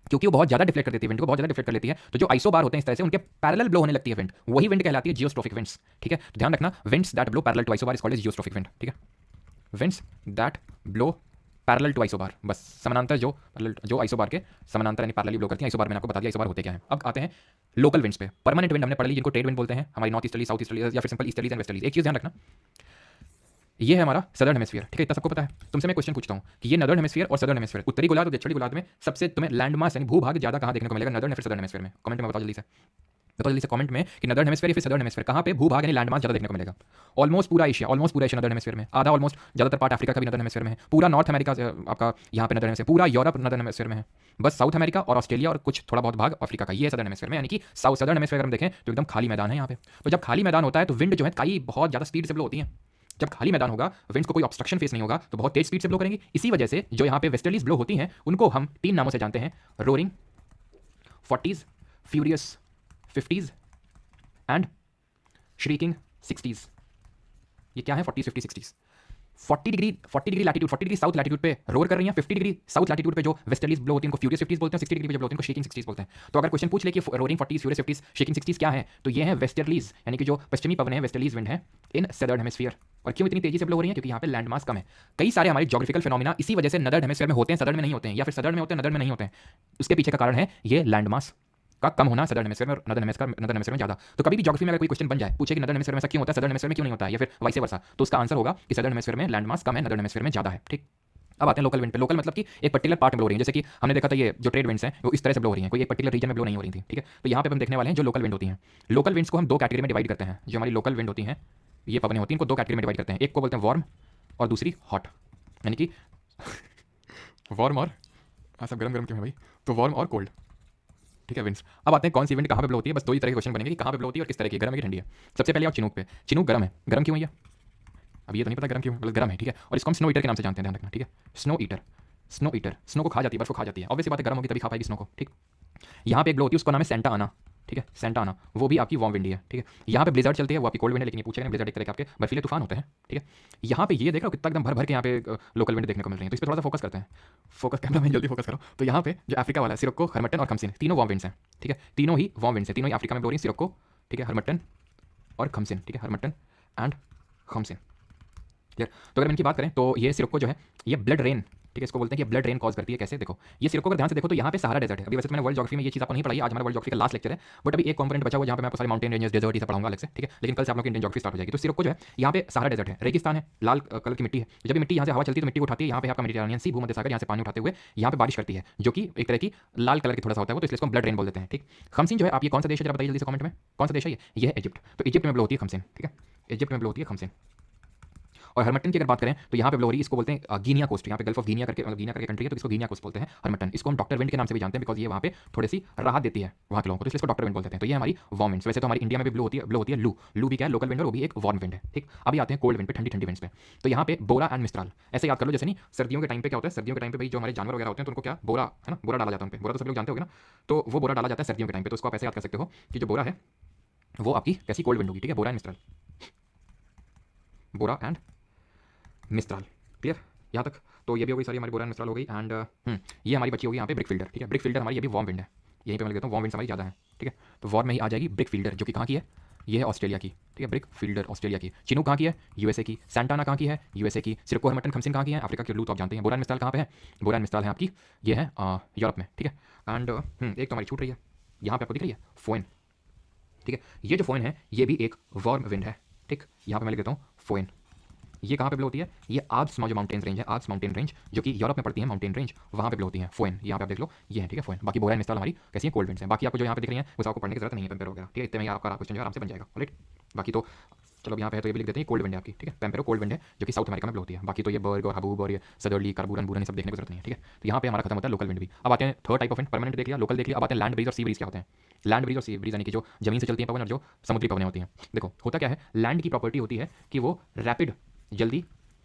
क्योंकि वो बहुत ज्यादा डिफ्लेक्ट कर देती है, विंड को बहुत ज्यादा डिफ्लेक्ट कर लेती है, तो जो आइसोबार होते हैं इस तरह से उनके पैरेलल ब्लो होने लगती है विंड, वही विंड कहलाती है जियोस्ट्रोफिक विंड्स। ठीक है, तो ध्यान रखना, winds that blow parallel to isobar is called as geostrophic wind. ठीक है, winds that blow parallel to isobar, बस समानांतर जो आइसोबार के समानांतर यानी पैरेलली ब्लो करती है। आइसोबार मैंने आपको बता दिया आइसोबार होते क्या है। अब आते हैं लोकल विंड्स पे। परमानेंट विंड हमने पढ़ ली, जिनको ट्रेड विंड बोलते हैं, हमारी नॉर्थ ईस्टर्ली, साउथ ईस्टर्ली या फिर सिंपल ईस्टर्लीज एंड वेस्टर्लीज। एक चीज ध्यान रखना, ये है हमारा सदर्न हेमिस्फीयर। ठीक है, इतना सबको पता है। तुमसे मैं क्वेश्चन पूछता हूँ कि ये नदर्न हेमिस्फीयर और सदर्न हेमिस्फीयर, उत्तरी गोलार्ध और दक्षिणी गोलार्ध में सबसे तुम्हें लैंड मास यानी भूभाग ज्यादा कहाँ देखने को मिलेगा, नदर्न या फिर सदर्न हेमिस्फीयर में? कमेंट में बताओ जल्दी से, बताओ जल्दी से कमेंट में कि नदर्न हेमिस्फीयर या फिर सदर्न हेमिस्फीयर कहाँ पे भूभाग यानी लैंड मास ज्यादा देखने को मिलेगा। ऑलमोस्ट पूरा एशिया, ऑलमोस्ट पूरा एशिया नदर्न हेमिस्फीयर में, आधा ऑलमोस्ट ज्यादातर पार्ट अफ्रीका का भी नदर्न हेमिस्फीयर में है, पूरा नॉर्थ अमेरिका आपका यहाँ पे नदर्न हेमिस्फीयर, पूरा यूरोप नदर्न हेमिस्फीयर में है, बस साउथ अमेरिका और ऑस्ट्रेलिया और कुछ थोड़ा बहुत भाग अफ्रीका का, ये सदर्न हेमिस्फीयर में। यानी कि साउथ सदर्न हेमिस्फीयर अगर हम देखें तो एकदम खाली मैदान है यहाँ पे। तो जब खाली मैदान होता है तो विंड जो है कई बहुत ज्यादा स्पीड से ब्लो होती है। जब खाली मैदान होगा, विंड्स को कोई ऑब्स्ट्रक्शन फेस नहीं होगा, तो बहुत तेज स्पीड से ब्लो करेंगी। इसी वजह से जो यहाँ पे वेस्टर्लीज ब्लो होती हैं उनको हम 3 नामों से जानते हैं, roaring 40s, furious 50s and shrieking 60s। ये क्या है 40s, 50s, 60s? 40 degree latitude, 40 degree south latitude पे रोर कर रही हैं, 50 डिग्री साउथ लैटिट्यूड पे जो वेस्टर्लीज ब्लो होती है उनको फ्यूरियस 50s बोलते हैं, 60 डिग्री पे जो ब्लो होती है उनको शेकिंग 60s बोलते हैं। तो अगर क्वेश्चन पूछ ले कि roaring 40s, furious 50s, shaking 60s क्या है, तो ये है वेस्टर्लीज यानी कि जो पश्चिमी पवन है, वेस्टर्लीज विंड है इन सदर्न हेमिस्फीयर। और क्यों इतनी तेजी से ब्लो हो रही है? क्योंकि यहाँ पे लैंड मास कम है। कई सारे हमारे ज्योग्राफिकल फिनोमिना इसी वजह से नदर्न हेमिस्फीयर में होते हैं, सदर्न में नहीं होते हैं, या फिर सदर्न में होते हैं नदर्न में नहीं होते हैं। उसके पीछे का कारण है ये लैंड मास का कम होना सदर्न हेमिस्फीयर में और नदर्न हेमिस्फीयर में ज्यादा। तो कभी भी ज्योग्राफी में अगर कोई क्वेश्चन बन जाए, पूछे कि नदर्न हेमिस्फीयर में ऐसा क्यों होता है, सदर्न हेमिस्फीयर में क्यों नहीं होता है, या फिर वाइस वर्सा, तो उसका आंसर होगा कि सदर्न हेमिस्फीयर में लैंड मास कम है, नदर्न हेमिस्फीयर में ज्यादा है। ठीक, अब आते हैं लोकल विंड पे। लोकल मतलब कि एक पर्टिकुलर पार्ट में ब्लो हो रही है, जैसे कि हमने देखा था ये जो ट्रेड विंड्स हैं वो इस तरह से ब्लो हो रही हैं, कोई एक पर्टिकुलर रीजन में ब्लो नहीं हो रही थी। ठीक है, तो यहाँ पे हम देखने वाले हैं जो लोकल विंड होती हैं। लोकल विंड्स को हम 2 कैटेगरी में डिवाइड करते हैं। जो हमारी लोकल विंड होती हैं, ये पवनें होती हैं, इनको 2 कैटेगरी में डिवाइड करते हैं। एक को बोलते हैं वार्म और दूसरी हॉट, यानी कि वार्म और सब गर्म गर्म क्यों है भाई, तो वार्म और कोल्ड। ठीक है, विंड्स। अब आते हैं कौन सी विंड कहाँ पे ब्लो होती है। बस 2 ही तरह के क्वेश्चन बनेंगे कि कहाँ पे ब्लो होती है और किस तरह की, गर्म है कि ठंडी है। सबसे पहले आप चिनूक पे। चिनूक गर्म है, गर्म क्यों है? अब ये तो नहीं पता गर्म क्यों, मतलब गर्म है। ठीक है, और इसको हम स्नो ईटर के नाम से जानते हैं, ध्यान रखना। ठीक है, snow eater, snow eater, snow को खा जाती है, बर्फ को खा जाती है। ऑब्वियसली बात है, गर्म होगी तभी खा पाएगी स्नो को। ठीक, यहाँ पे एक ब्लो होती है, उसका नाम है सेंटा आना। ठीक है, सेंटा आना, वो भी आपकी वार्म विंड है। ठीक है, यहाँ पे ब्लिजर्ड चलती है, वो आपकी कोल्ड विंड है, लेकिन ये पूछेगा ब्लिजर्ड एक तरह के आपके बर्फीले तूफान होते हैं। ठीक है, यहाँ पे ये देख रहे हो कितना एकदम भर भर के यहाँ पे लोकल विंड देखने को मिल रही है। तो इस पर थोड़ा सा फोकस करते हैं। फोकस कैमरा में जल्दी फोकस करो। तो यहाँ पे जो अफ्रीका वाला है, सिरोक्को, हरमटन और खमसिन, तीनों वार्म विंड्स हैं। ठीक है, तीनों ही वार्म विंड्स हैं, तीनों ही अफ्रीका में ब्लो रही हैं। सिरोक्को, ठीक है, हरमटन और खमसिन। ठीक है, हरमटन एंड खमसिन। क्लियर? तो अगर इनकी बात करें तो ये सिरोक्को जो है ये ब्लड रेन, ठीक है, इसको बोलते हैं कि ब्लड रेन कॉज करती है। कैसे? देखो, ये सिरोक्को अगर ध्यान से देखो तो यहाँ पे सहारा डेजर्ट है। अभी वैसे तो मैंने वर्ल्ड ज्योग्राफी में ये चीज़ आपको नहीं पढ़ाई, आज हमारा वर्ल्ड ज्योग्राफी का लास्ट लेक्चर है, बट अभी एक कंपोनेंट बचा हुआ जहाँ पे मैं आपको सारे माउंटेन रेंजेस, डेजर्ट ये सब पढ़ाऊंगा अलग से। ठीक है, लेकिन कल से आप लोग की इंडियन ज्योग्राफी स्टार्ट हो जाएगी। तो सिरोक्को जो है यहाँ पे सहारा डेजर्ट है, रेगिस्तान है, लाल कलर की मिट्टी है। जब भी मिट्टी यहाँ से हवा चलती है तो मिट्टी को उठाती है, यहाँ पे आपका मेडिटेरेनियन सी भूमध्य सागर यहाँ से पानी उठाते हुए यहाँ पे बारिश करती है, जो कि एक तरह की लाल कलर की थोड़ा सा होता है, तो इसलिए इसको ब्लड रेन बोल देते हैं। ठीक, खमसिन जो है आप ये कौन सा देश है जरा बताइए जल्दी से कमेंट में, कौन सा देश है ये है इजिप्ट। तो इजिप्ट में ब्लो होती है खमसिन। ठीक है, इजिप्ट में ब्लो होती है खमसिन। और हरमटन की अगर बात करें तो यहाँ पे ब्लो हो रही है, इसको बोलते हैं गिनिया कोस्ट। यहाँ पे गल्फ ऑफ गिनिया करके, गिनिया करके कंट्री है, तो इसको गिनिया कोस्ट बोलते हैं हरमटन। इसको हम डॉक्टर विंड के नाम से भी जानते हैं, बिकॉज ये वहाँ पे थोड़ी सी राहत देती है वहाँ के लोगों को, तो इसलिए इसको डॉक्टर विंड बोलते हैं। तो ये हमारी वार्म विंड्स। वैसे तो हमारी इंडिया में भी ब्लो होती है लू। लू भी क्या है? लोकल विंड, और वो भी एक वार्म विंड है। ठीक, अभी आते हैं कोल्ड विंड पे, ठंडी ठंडी विंड्स पे। तो यहाँ पे बोरा एंड मिस्ट्राल ऐसे याद कर लो, जैसे नहीं सर्दियों के टाइम पे क्या होता है, सर्दियों के टाइम पे भाई जो हमारे जानवर वगैरह होते हैं तो उनको क्या बोरा है ना, बोरा डाला जाता है उन पे। बोरा तो सब लोग जानते होगे ना, तो वो बोरा डाला जाता है सर्दियों के टाइम पे। तो उसको आप ऐसे याद कर सकते हो कि जो बोरा है वो आपकी कैसी कोल्ड विंड होगी। ठीक है, बोरा एंड मिस्ट्राल, बोरा एंड मिस्ट्राल। क्लियर यहाँ तक? तो ये भी हो गई सारी हमारी बोरा एंड मिस्ट्राल हो गई। एंड ये हमारी बची होगी यहाँ पे ब्रिक फील्डर। ठीक है, ब्रिक फील्डर हमारी ये भी वार्म विंड है, यहीं पे मैं लेता हूँ, वार्म विंड्स हमारी ज़्यादा है। ठीक है, तो वार्म में ही आ जाएगी ब्रिक फील्डर, जो कि कहाँ की है? ये है ऑस्ट्रेलिया की। ठीक है, ब्रिक फील्डर ऑस्ट्रेलिया की। चिनूक कहाँ की है? यूएसए की। सेंटाना कहाँ की है? यूएसए की। सिरको, हरमटन, खमसिन कहाँ की है? अफ्रीका की। लू तो आप जानते हैं। बोरा एंड मिस्ट्राल कहाँ पे है? बोरा एंड मिस्ट्राल है आपकी, ये है यूरोप में। ठीक है, एंड एक तो हमारी छूट रही है, यहाँ पे आपको दिख रही है फोइन। ठीक है, ये जो फोइन है ये भी एक वार्म विंड है। ठीक, यहाँ पे मैं लिख देता हूँ फोइन। ये कहाँ पे ब्लो होती है? ये आल्प्स जो माउंटेन रेंज है, आल्प्स माउंटेन रेंज जो कि यूरोप में पड़ती है, माउंटेन रेंज, वहाँ पे ब्लो होती है फोइन। यहाँ पे आप देख लो, ये है। ठीक है, फोइन। बाकी बोरा एंड मिस्ट्राल हमारी कैसी है? कोल्ड विंड्स हैं। बाकी आपको जो यहाँ पे दिख रही है वो आपको पढ़ने की जरूरत नहीं है, पेम्पेर वगैरह। ठीक है, इतने में आपका क्वेश्चन जो आराम से बन जाएगा। राइट, बाकी तो चलो यहाँ पे है तो ये भी लिख देते हैं, कोल्ड विंड है आपकी। ठीक है, पेम्पेरो कोल्ड विंड है जो कि साउथ अमेरिका में ब्लो होती है। बाकी तो ये बर्ग और हबूब और ये सदर्ली, कार्बूरन, बुरन सब देखने की जरूरत नहीं है। ठीक है, तो यहाँ पे हमारा खत्म होता है लोकल विंड भी। अब आते हैं third type of wind, permanent देख लिया, लोकल देख लिया। अब आते हैं लैंड ब्रीज और सी ब्रीज क्या होते हैं। लैंड ब्रीज और सी ब्रीज यानी कि जो जमीन से चलती है पवन और जो समुद्री पवनें होती हैं। देखो होता क्या है, लैंड की प्रॉपर्टी होती है कि वो रैपिड, जल्दी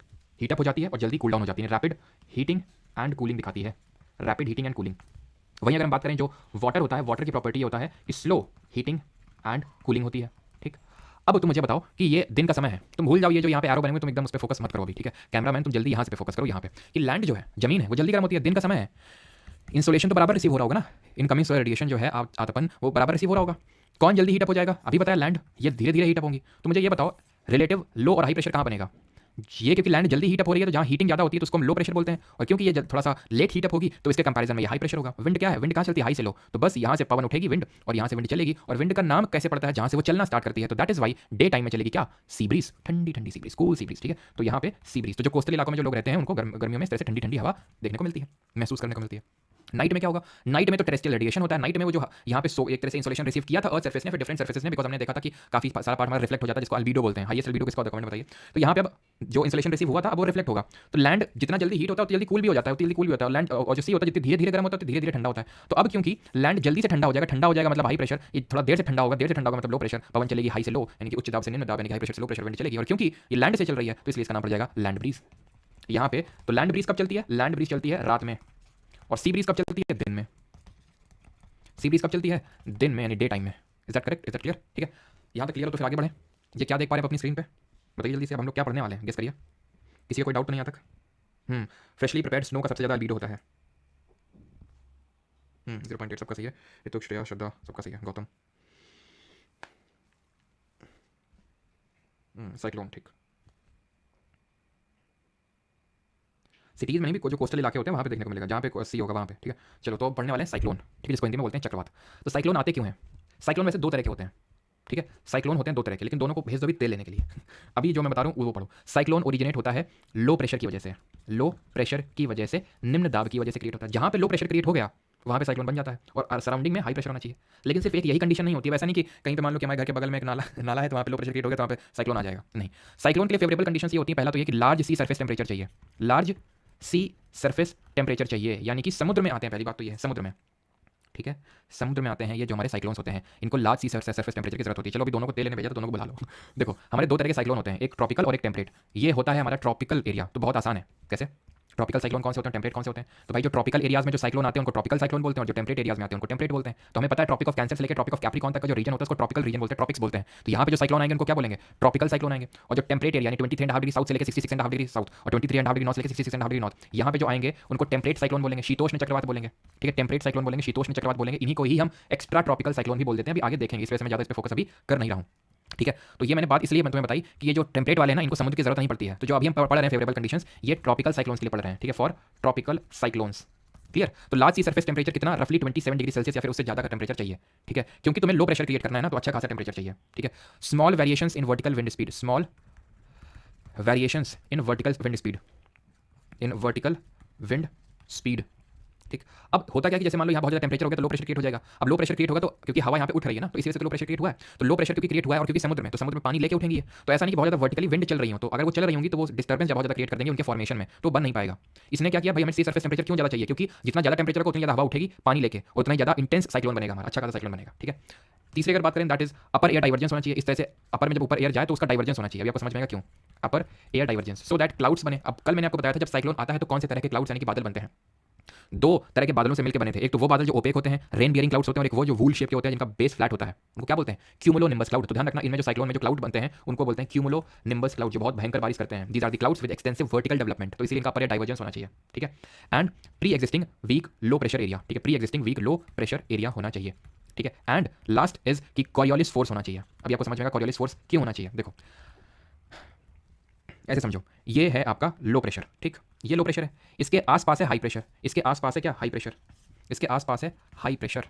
हीटअप हो जाती है और जल्दी कूल डाउन हो जाती है। रैपिड हीटिंग एंड कूलिंग दिखाती है, रैपिड हीटिंग एंड कूलिंग। वहीं अगर हम बात करें जो वाटर होता है, वाटर की प्रॉपर्टी होता है कि स्लो हीटिंग एंड कूलिंग होती है। ठीक, अब तुम मुझे बताओ कि ये दिन का समय है, तुम भूल जाओ ये जो यहाँ पे एरो बने हुए, तुम एकदम उस पर फोकस मत करो अभी, ठीक है कैमरामैन, तुम जल्दी यहाँ से फोकस करो यहाँ पे कि लैंड जो है, जमीन है, वो जल्दी गर्म होती है, दिन का समय है, इंसोलेशन तो बराबर रिसीव हो रहा होगा ना, इनकमिंग सोलर रेडिएशन जो है आतपन वो बराबर रिसीव हो रहा होगा। कौन जल्दी हीटअप हो जाएगा? अभी बताया लैंड, ये धीरे धीरे हीटअप होंगी। तो मुझे ये बताओ रिलेटिव लो और हाई प्रेशर कहाँ बनेगा? ये क्योंकि लैंड जल्दी हीटअप हो रही है तो जहाँ हीटिंग ज़्यादा होती है तो उसको हम लो प्रेशर बोलते हैं, और क्योंकि ये थोड़ा सा लेट हीटअप होगी तो इसके कंपैरिजन में ये हाई प्रेशर होगा। विंड क्या है? विंड कहाँ चलती है? हाई से लो, तो बस यहाँ से पवन उठेगी विंड और यहाँ से विंड चलेगी, और विंड का नाम कैसे पड़ता है? जहाँ से वो चलना स्टार्ट करती है, तो that is why day time में चलेगी क्या? सी ब्रीज, ठंडी ठंडी sea breeze, cool sea breeze. ठीक है, तो यहाँ पे सी ब्रीज, तो जो कोस्टल इलाकों में जो लोग रहते हैं उनको गर्मियों में इस तरह से ठंडी ठंडी हवा देखने को मिलती है, महसूस करने को मिलती है। नाइट में क्या होगा? नाइट में तो टेरेस्ट्रियल रेडिएशन होता है। नाइट में वो जो यहाँ पे एक तरह से इंसोलेशन रिसीव किया था अर्थ सरफेस ने, फिर डिफरेंट सरफेसेस ने, बिकॉज हमने देखा था कि काफी सारा पार्ट हमारा रिफ्लेक्ट हो जाता है, जिसको अल्बीडो बोलते हैं। हाईएस्ट अल्बीडो किसका होता है? कमेंट बताइए। तो यहाँ पे अब जो इंसोलेशन रिसीव हुआ था अब वो रिफ्लेक्ट होगा, तो लैंड जितना जल्दी हीट होता है उतनी जल्दी कूल भी हो जाता है, उतनी जल्दी कूल भी होता है लैंड, और जो सी होता है जितनी धीरे धीरे गर्म होता है उतनी धीरे धीरे ठंडा होता है। तो अब क्योंकि लैंड जल्दी से ठंडा हो जाएगा, ठंडा हो जाएगा मतलब हाई प्रेशर, ये थोड़ा देर से ठंडा होगा, देर से ठंडा होगा मतलब लो प्रेशर, पवन चलेगी हाई से लो, यानी कि उच्च दाब से निम्न दाब, यानी कि हाई प्रेशर से लो प्रेशर विंड चलेगी, और क्योंकि ये लैंड से चल रही है तो इसलिए इसका नाम पड़ जाएगा लैंड ब्रीज। यहाँ पे तो लैंड ब्रीज कब चलती है? लैंड ब्रीज चलती है रात में, और सी ब्रीज कब चलती है? दिन में। सी ब्रीज कब चलती है? दिन में, यानी डे टाइम में। Is that correct? Is that clear? ठीक है, यहाँ तक क्लियर हो तो फिर आगे बढ़े। ये क्या देख पा रहे हैं अपनी स्क्रीन पे? बताइए जल्दी से, अब हम लोग क्या पढ़ने वाले हैं, गेस करिए, किसी का कोई डाउट तो नहीं यहाँ तक? फ्रेशली प्रिपेयर्ड स्नो का सबसे ज़्यादा अल्बीडो होता है। 0.8 सबका सही है, ऋतुक, श्रेया, श्रद्धा सबका सही है, गौतम। साइक्लोन, ठीक। सिटीज़ में भी जो कोस्टल इलाके होते हैं वहाँ पे देखने को मिलेगा, जहाँ पे सी होगा वहाँ पे। ठीक है, चलो तो पढ़ने वाले हैं साइक्लोन। ठीक है, जिसको हिंदी में बोलते हैं चक्रवात। तो साइक्लोन आते क्यों हैं? साइक्लोन वैसे दो तरह के होते हैं। ठीक है, साइक्लोन होते हैं दो तरह के, लेकिन दोनों को भेज दो भी तेल लेने के लिए। अभी जो मैं बता रहा हूँ वो पढ़ो। साइक्लोन ओरिजिनेट होता है लो प्रेशर की वजह से, लो प्रेशर की वजह से, निम्न दाब की वजह से क्रिएट होता है। जहाँ पे लो प्रेशर क्रिएट हो गया वहाँ पे साइक्लोन बन जाता है, और सराउंडिंग में हाई प्रेशर होना चाहिए। लेकिन सिर्फ एक यही कंडीशन नहीं होती है, वैसा नहीं कि कहीं पे मान लो कि हमारे घर के बगल में एक नाला है तो वहाँ पे लो प्रेशर क्रिएट हो गया तो वहाँ पे साइक्लोन आ जाएगा, नहीं। साइक्लोन के लिए फेवरेबल कंडीशन ये होती है, पहला तो ये कि लार्ज सी सरफेस टेम्परेचर चाहिए, लार्ज सी सरफेस टेम्परेचर चाहिए, यानी कि समुद्र में आते हैं, पहली बात तो ये है समुद्र में। ठीक है, समुद्र में आते हैं ये जो हमारे साइक्लोन्स होते हैं, इनको लार्ज सी सरफेस टेम्परेचर की जरूरत होती है। चलो अभी दोनों को तेल लेने भेजा तो दोनों को बुला लो। देखो हमारे दो तरह के साइक्लोन होते हैं, एक ट्रॉपिकल और एक टेम्परेट। ये होता है हमारा ट्रॉपिकल एरिया, तो बहुत आसान है। कैसे? ट्रॉपिकल साइक्लोन कौन से होते हैं, टेम्परेट कौन से होते हैं? तो भाई जो ट्रॉपिकल एरियाज में जो साइक्लोन आते हैं उनको ट्रॉपिकल साइक्लोन बोलते हैं, और जो टेम्परेट एरियाज में आते हैं उनको टेम्परेट बोलते हैं। तो हमें पता है ट्रॉपिक ऑफ कैंसर से लेकर ट्रॉपिक ऑफ कैप्रिकॉर्न तक का जो रीजन होता है उसको ट्रॉपिकल रीजन बोलते हैं, ट्रॉपिक्स बोलते हैं। तो यहाँ पे जो साइक्लोन आएंगे उनको क्या बोलेंगे? ट्रॉपिकल साइक्लोन आएंगे। और जो टेम्परेट एरिया यानी 23.5 डिग्री साउथ से लेकर 66.5 डिग्री साउथ और 23.5 डिग्री नॉर्थ से लेकर 66.5 डिग्री नॉर्थ, यहाँ पे जो आएंगे उनको टेम्परेट साइक्लोन बोलेंगे, शीतोष्ण चक्रवात बोलेंगे। ठीक है, टेम्परेट साइक्लोन बोलेंगे, शीतोष्ण चक्रवात बोलेंगे। इन्हीं को ही हम एक्स्ट्रा ट्रॉपिकल साइक्लोन भी बोल देते हैं, अभी आगे देखेंगे, इस वजह से मैं ज़्यादा इस पर फोकस अभी कर नहीं रहा हूँ। ठीक है, तो ये मैंने बात इसलिए मैं तुम्हें बताई कि ये जो टेम्परेट वाले हैं ना इनको समुद्र की जरूरत नहीं पड़ती है। तो जो अभी हम पढ़ रहे हैं फेवरेबल कंडीशंस, ये ट्रॉपिकल साइक्लोन्स के लिए पढ़ रहे हैं। ठीक है, फॉर ट्रॉपिकल साइक्लोन्स। क्लियर? तो लार्ज सी सरफेस टेम्परेचर कितना? रफली 27 डिग्री सेल्सियस या फिर उससे ज़्यादा का टेम्परेचर चाहिए। ठीक है, क्योंकि तुम्हें लो प्रेशर क्रिएट करना है ना, तो अच्छा खासा टेम्परेचर चाहिए। ठीक है, small variations in vertical wind speed, small variations in vertical wind speed, in vertical wind speed. ठीक, अब होता क्या कि जैसे मान लो यहाँ बहुत ज़्यादा टेम्परेचर हो गया तो लो प्रेशर क्रिएट हो जाएगा। अब लो प्रेशर क्रिएट होगा तो क्योंकि हवा यहाँ पे उठ रही है ना, तो इसी वजह से लो प्रेशर क्रिएट हुआ है। तो लो प्रेशर क्योंकि क्रिएट हुआ है और क्योंकि समुद्र में, तो समुद्र में पानी लेके उठेंगी, तो ऐसा नहीं कि बहुत ज़्यादा वर्टिकली विंड चल रही हो, तो अगर वो चल रही होंगी तो वो डिस्टर्बेंस बहुत ज़्यादा क्रिएट कर देंगे उनके फॉर्मेशन में, तो बन नहीं पाएगा। इसने क्या किया भाई, हमें सी सरफेस टेम्परेचर क्यों ज़्यादा चाहिए? क्योंकि जितना ज़्यादा टेम्परेचर होगा उतनी ज़्यादा हवा उठेगी पानी लेके, उतना ही ज़्यादा इंटेंस साइक्लोन बनेगा हमारा, अच्छा खासा साइक्लोन बनेगा। ठीक है, तीसरी अगर बात करें that is upper air divergence होना चाहिए। इस तरह से अपर में जब ऊपर एयर जाए तो उसका डाइवर्जेंस होना चाहिए। अभी आपको समझ में आएगा क्यों अपर air divergence, so that clouds बने। अब कल मैंने आपको बताया था जब साइक्लोन आता है तो कौन से तरह के क्लाउड्स यानी कि बादल बनते हैं। दो तरह के बादलों से मिलकर बने थे, एक तो वो बादल जो ओपेक होते हैं, रेन बियरिंग क्लाउड्स होते हैं, और एक वो जो वूल शेप के होते हैं जिनका बेस फ्लैट होता है, उनको क्या बोलते हैं? Cumulo nimbus cloud. तो ध्यान रखना, इनमें जो साइक्लोन में जो क्लाउड बनते हैं उनको बोलते हैं क्यूमुलो निम्बस क्लाउड, जो बहुत भयंकर बारिश करते हैं। These are the clouds with extensive vertical development, तो इसीलिए इनका अपर एयर डाइवर्जेंस होना चाहिए। ठीक है, and pre existing weak low pressure area. ठीक है, pre existing weak low pressure area होना चाहिए। ठीक है, एंड लास्ट इज कि कॉरियोलिस फोर्स होना चाहिए। अभी आपको समझ में आएगा कॉरियोलिस फोर्स क्यों होना चाहिए। देखो ऐसे समझो, ये है आपका लो प्रेशर। ठीक, ये लो प्रेशर है, इसके आसपास है हाई प्रेशर, इसके आसपास है क्या? हाई प्रेशर, इसके आसपास है हाई प्रेशर।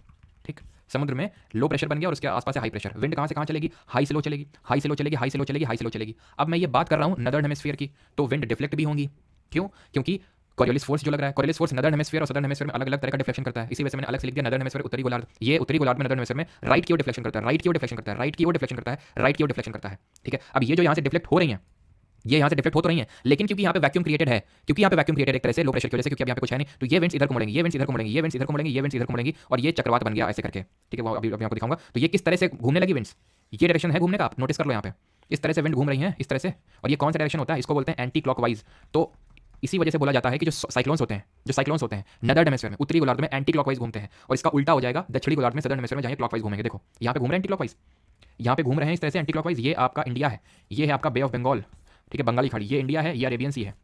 ठीक, समुद्र में लो प्रेशर बन गया और उसके आसपास है हाई प्रेशर। विंड कहाँ से कहाँ चलेगी? हाई से लो चलेगी, हाई से लो चलेगी, हाई से लो चलेगी, हाई से लो चलेगी। अब मैं ये बात कर रहा हूँ नदर्न हेमिस्फीयर की, तो विंड डिफ्लेक्ट भी होंगी। क्यों? क्योंकि कॉरियोलिस फोर्स जो लग रहा है, कॉरियोलिस फोर्स नदर्न हेमिस्फीयर और सदर्न हेमिस्फीयर में अलग अलग तरह का डिफ्लेक्शन करता है। इसी वजह से मैंने अलग से लिख दिया नदर्न हेमिस्फीयर उत्तरी गोलार्ध। ये उत्तरी गोलार्ध में नदर्न हेमिस्फीयर में राइट की ओर डिफ्लेक्शन करता है, राइट की ओर डिफ्लेक्शन करता है, राइट की ओर डिफ्लेक्शन करता है, राइट की ओर डिफ्लेक्शन करता है। ठीक है, अब ये जो यहाँ से डिफ्लेक्ट हो रही है, ये यहाँ से डिफ्लेक्ट हो तो रही है, लेकिन क्योंकि यहाँ पे वैक्यूम क्रिएटेड है, क्योंकि यहाँ पे वैक्यूम क्रिएटेड एक तरह से लो प्रेशर की वजह से, क्योंकि अब यहाँ पे कुछ है नहीं, तो ये विंड्स इधर को मुड़ेंगी, ये विंड्स इधर को मुड़ेंगी, ये विंड्स इधर को मुड़ेंगी, ये विंड्स इधर को मुड़ेंगी, और ये चक्रवात बन गया ऐसे करके। ठीक है, वो अभी आपको दिखाऊंगा। तो ये किस तरह से घूमने लगी विंड्स, ये डायरेक्शन है घूमने का, आप नोटिस कर लो यहाँ पे, इस तरह से विंड घूम रही है इस तरह से, और ये कौन सा डायरेक्शन होता है? इसको बोलते हैं एंटी क्लॉकवाइज। तो इसी वजह से बोला जाता है कि जो साइक्लोन्स होते हैं नदर्न हेमिस्फीयर में, उत्तरी गोलार्ध में एंटी क्लॉकवाइज घूमते हैं, और इसका उल्टा हो जाएगा दक्षिणी गोलार्ध में, सदर्न हेमिस्फीयर में, जहाँ क्लॉकवाइज घूमेंगे। देखो यहाँ पे घूम रहे हैं एंटी क्लॉकवाइज, यहाँ पे घूम रहे हैं इस तरह से एंटी क्लॉकवाइज। ये आपका इंडिया है, ये है आपका बे ऑफ बंगाल, ठीक है, बंगाली खाड़ी, ये इंडिया है, ये अरेबियन सी है।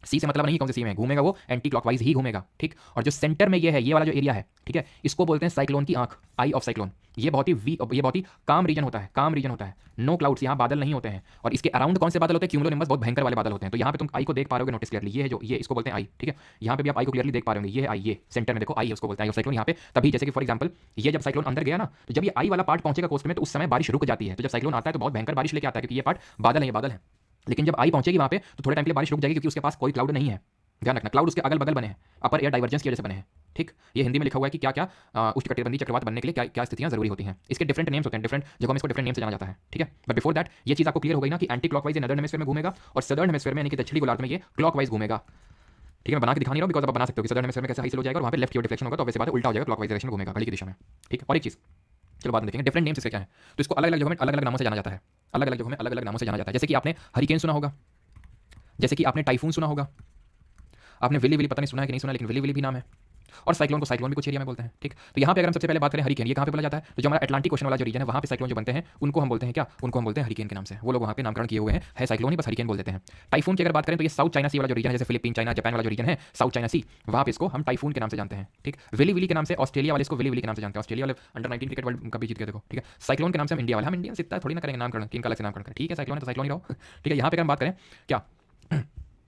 सी से मतलब नहीं कौन से सी में घूमेगा, वो एंटी क्लॉकवाइज ही घूमेगा, ठीक। और जो सेंटर में ये है, ये वाला जो एरिया है, ठीक है, इसको बोलते हैं साइक्लोन की आंख, आई ऑफ साइक्लोन। ये बहुत ही काम रीजन होता है, काम रीजन होता है, नो क्लाउड्स, यहाँ बादल नहीं होते हैं। और इसके अराउंड कौन से बादल होते हैं, क्यूमुलोनिम्बस, बहुत भयंकर वाले बादल होते हैं। तो यहाँ पे तुम आई को देख पा रहे हो नोटिस क्लियरली, ये है जो, ये इसको बोलते हैं आई, ठीक है, यहाँ पे भी आप आई को क्लियरली देख पा रहे होंगे, ये आई, ये सेंटर में देखो आई है, उसको बोलते हैं आई ऑफ साइक्लोन। यहाँ पे तभी जैसे कि फॉर एग्जांपल ये जब साइक्लोन अंदर गया ना, तो जब ये आई वाला पार्ट पहुंचेगा कोस्ट में, तो उस समय बारिश रुक जाती है। तो जब साइक्लोन आता है तो बहुत भयंकर बारिश लेके आता है, क्योंकि ये पार्ट बादल है, ये बादल है। लेकिन जब आई पहुंचेगी वहाँ पे तो थोड़े टाइम के लिए बारिश रुक जाएगी, क्योंकि उसके पास कोई क्लाउड नहीं है। ध्यान रखना, क्लाउड उसके अगल बगल बने हैं, अपर एयर डाइवर्जेंस की वजह से बने हैं, ठीक। ये हिंदी में लिखा हुआ है कि क्या क्या उष्णकटिबंधीय चक्रवात बनने के लिए क्या क्या स्थितियां जरूरी होती हैं। इसके डिफरेंट नेम्स होते हैं, डिफरेंट जगहों में इसको डिफरेंट नेम से जाना जाता है, ठीक है। बट बिफोर दैट ये चीज आपको क्लियर हो गई ना कि एंटी क्लॉकवाइज नदर्न हेमिस्फीयर में घूमेगा, और सदर्न हेमिस्फीयर में यानी कि दक्षिणी गोलार्ध में ये क्लॉकवाइज घूमेगा, ठीक है। मैं बना के दिखा नहीं रहा हूं, बिकॉज आप बना सकते हो कि सदर्न हेमिस्फीयर में कैसे हाई हो जाएगा, और वहां पे लेफ्ट की ओर डिफ्लेक्शन होगा, तो वैसे बात है, उल्टा हो जाएगा, क्लॉकवाइज डायरेक्शन में घूमेगा, घड़ी की दिशा में, ठीक। और एक चीज चलो बाद में देखेंगे डिफरेंट नेम्स इसके क्या है। तो इसको अलग अलग जगहों में अलग अलग नामों से जाना जाता है, अलग अलग जगहों में अलग अलग नामों से जाना जाता है। जैसे कि आपने हरिकेन सुना होगा, जैसे कि आपने टाइफून सुना होगा, आपने विली विली पता नहीं सुना है कि नहीं सुना, लेकिन विली विली भी नाम है। और साइक्लोन को साइक्लोन भी कुछ एरिया में बोलते हैं, ठीक। तो यहाँ पे अगर हम सबसे पहले बात करें हरिकेन, ये कहाँ पे बोला जाता है, तो जो हमारा अटलांटिक ओशन वाला जो रीजन है, वहाँ पे साइक्लोन जो बनते हैं उनको हम बोलते हैं क्या, उनको हम बोलते हैं हरिकेन के नाम से। वो लोग वहाँ पे नामकरण किए हुए हैं, है साइक्लोन ही, बस हरिकेन बोल देते हैं। टाइफून की अगर बात करें तो ये साउथ चाइना सी वाला जो रीजन है, जैसे फिलीपीन, चाइना, जापान वाला जो रीजन है, साउथ चाइना सी, वहाँ पे इसको हम टाइफून के नाम से जानते हैं, ठीक। विली विली के नाम से ऑस्ट्रेलिया वाले इसको विली विली के नाम से जानते हैं, ऑस्ट्रेलिया वाले अंडर 19 क्रिकेट वर्ल्ड कप भी जीत गए, देखो, ठीक है। साइक्लोन के नाम से हम इंडिया वाले, हम इंडियन इतना थोड़ी ना करेंगे नामकरण, किन अलग से नामकरण करें, ठीक है, साइक्लोन है तो साइक्लोन ही रहो, ठीक है। यहाँ पे अगर हम बात करें क्या,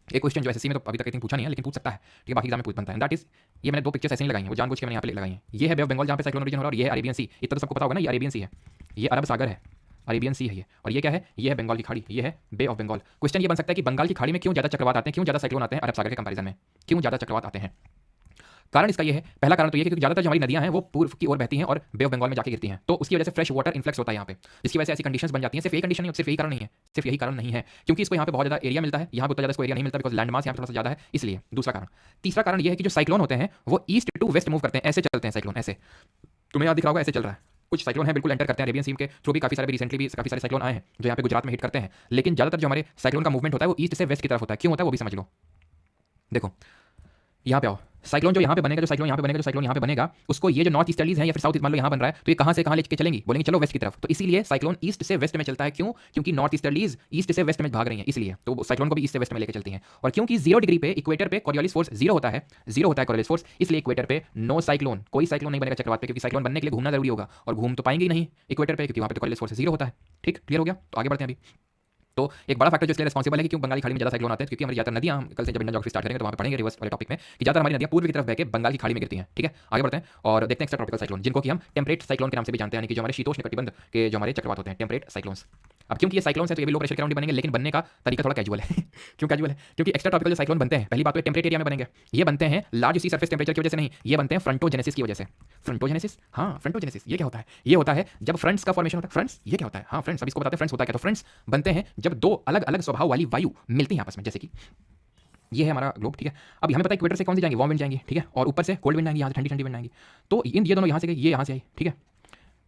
एक क्वेश्चन जो एसएससी में तो अभी तक पूछा नहीं है, लेकिन पूछ सकता है, ठीक है, बाकी एग्जाम में पूछ बनता है। दैट इज, ये मैंने दो पिक्चर्स ऐसे ही लगाई हैं, वो जानबूझ के मैंने यहाँ पे लगाई हैं। ये है बे ऑफ बंगाल जहाँ पे साइक्लोन रीजन हो रहा है, और ये है अरेबियन सी। इतना तो सबको पता होगा ना, ये अरेबियन सी है, ये अरब सागर है, अरेबियन सी है ये। और ये क्या है, ये है बंगाल की खाड़ी, ये है बे ऑफ बंगाल। क्वेश्चन ये बन सकता है कि बंगाल की खाड़ी में क्यों ज़्यादा चक्रवात आते हैं, क्यों ज़्यादा साइक्लोन आते हैं अरब सागर के कंपैरिजन में, क्यों ज़्यादा चक्रवात आते हैं। कारण इसका ये है, पहला कारण तो ये कि ज़्यादातर जो हमारी नदियां हैं वो पूर्व की ओर बहती हैं और बे ऑफ बंगाल में जाके गिरती हैं, तो उसकी वजह से फ्रेश वाटर इन्फ्लक्स होता है यहाँ पे, जिसकी वजह से ऐसी कंडीशंस बन जाती हैं। सिर्फ यही कंडीशन नहीं, सिर्फ यही कारण नहीं है, सिर्फ यही कारण नहीं है, क्योंकि इसको यहाँ पे बहुत ज़्यादा एरिया मिलता है, यहाँ पे उतना ज़्यादा इसको एरिया नहीं मिलता, बिकॉज लैंड मास यहाँ पे थोड़ा सा ज़्यादा है, इसलिए दूसरा कारण। तीसरा कारण ये है कि जो साइक्लोन होते हैं वो ईस्ट टू वेस्ट मूव करते हैं, ऐसे चलते हैं साइक्लोन, ऐसे तुम्हें याद दिख रहा होगा, ऐसे चल रहा है। कुछ साइक्लोन है बिल्कुल एंटर करते हैं अरेबियन सी के थ्रू भी, काफी सारे रिसेंटली भी काफी सारे साइक्लोन आए हैं जो यहाँ पे गुजरात में हिट करते हैं, लेकिन ज्यादातर जो हमारे साइक्लोन का मूवमेंट होता है वो ईस्ट से वेस्ट की तरफ होता है। क्यों होता है वो भी समझ लो। देखो यहाँ पे आओ, साइक्लोन जो यहाँ पे बनेगा, जो साइक्लोन यहाँ पे बनेगा, जो साइक्लोन यहाँ पे बनेगा, उसको ये जो नॉर्थ ईस्टर्लीज हैं या फिर साउथ मान लो यहाँ बन रहा है, तो ये कहाँ से कहाँ लेके चलेंगी, बोलेंगे चलो वेस्ट की तरफ। तो इसीलिए साइक्लोन ईस्ट से वेस्ट में चलता है। क्यों, क्योंकि नॉर्थ ईस्टर्लीज ईस्ट से वेस्ट में भाग रही है, इसलिए तो साइक्लोन को भी ईस्ट से वेस्ट में लेके चलती हैं। और क्योंकि 0 डिग्री पे इक्वेटर पे कॉरियोलिस फोर्स 0 होता है, 0 होता है कॉरियोलिस फोर्स, इसलिए इक्वेटर पे नो साइक्लोन, कोई साइक्लोन नहीं बनेगा चक्रवात पे, क्योंकि साइक्लोन बनने के लिए घूमना जरूरी होगा, और घूम तो पाएंगे ही नहीं इक्वेटर पे, क्योंकि वहाँ पे तो कॉरियोलिस फोर्स 0 होता है। ठीक, क्लियर हो गया। तो आगे बढ़ते हैं अभी। तो एक बड़ा फैक्टर जो इसलिए रिस्पॉन्सिबल है कि क्यों बंगाल की खाड़ी में ज्यादा साइक्लोन आते हैं, क्योंकि हमारी ज्यादा नदियां, हम कल से जब इंडियन ज्योग्राफी स्टार्ट करेंगे तो वहां पे पढ़ेंगे रिवर्स वाले टॉपिक में कि ज्यादा हमारी नदियां पूर्व की तरफ बह के बंगाल की खाड़ी में गिरती हैं। ठीक है, आगे बढ़ते हैं और देखते हैं एक्स्ट्रा ट्रॉपिकल साइक्लोन, जिनको कि हम टेम्परेट साइक्लोन के नाम से भी जानते हैं, यानी कि जो हमारे शीतोष्ण कटिबंध के जो हमारे चक्रवात होते हैं, टेम्परेट साइक्लोन्स। अब क्योंकि ये साइक्लोन है तो ये भी लो प्रेशर के अराउंड बनेंगे, लेकिन बनने का तरीका थोड़ा कैजुअल है। क्यों कैजुअल है, क्योंकि एक्स्ट्रा ट्रॉपिकल जो साइक्लोन बनते हैं, पहली बात तो टेम्परेट एरिया में बनेंगे, ये बनते हैं लार्ज सी सरफेस टेम्परेचर की वजह से नहीं, ये बनते हैं फ्रंटोजेनेसिस की वजह से। फ्रंटोजेनेसिस, हाँ फ्रंटोजेनेसिस ये क्या होता है, ये होता है जब फ्रंट्स का फॉर्मेशन होता है। फ्रंट्स ये क्या होता है, हाँ फ्रंट्स, अब इसको बताते हैं फ्रंट्स होता है क्या। तो फ्रंट्स बनते हैं जब दो अलग अलग स्वभाव वाली वायु मिलती हैं आपस में, जैसे कि ये है हमारा ग्लोब। ठीक है, अब हमें पता है इक्वेटर से कौन सी जाएंगी, वार्म विंड जाएंगी, ठीक है, और ऊपर से कोल्ड विंड आएंगी, यहाँ से ठंडी ठंडी विंड आएंगी। तो ये दोनों यहाँ से गई, ये यहाँ से आई, ठीक है।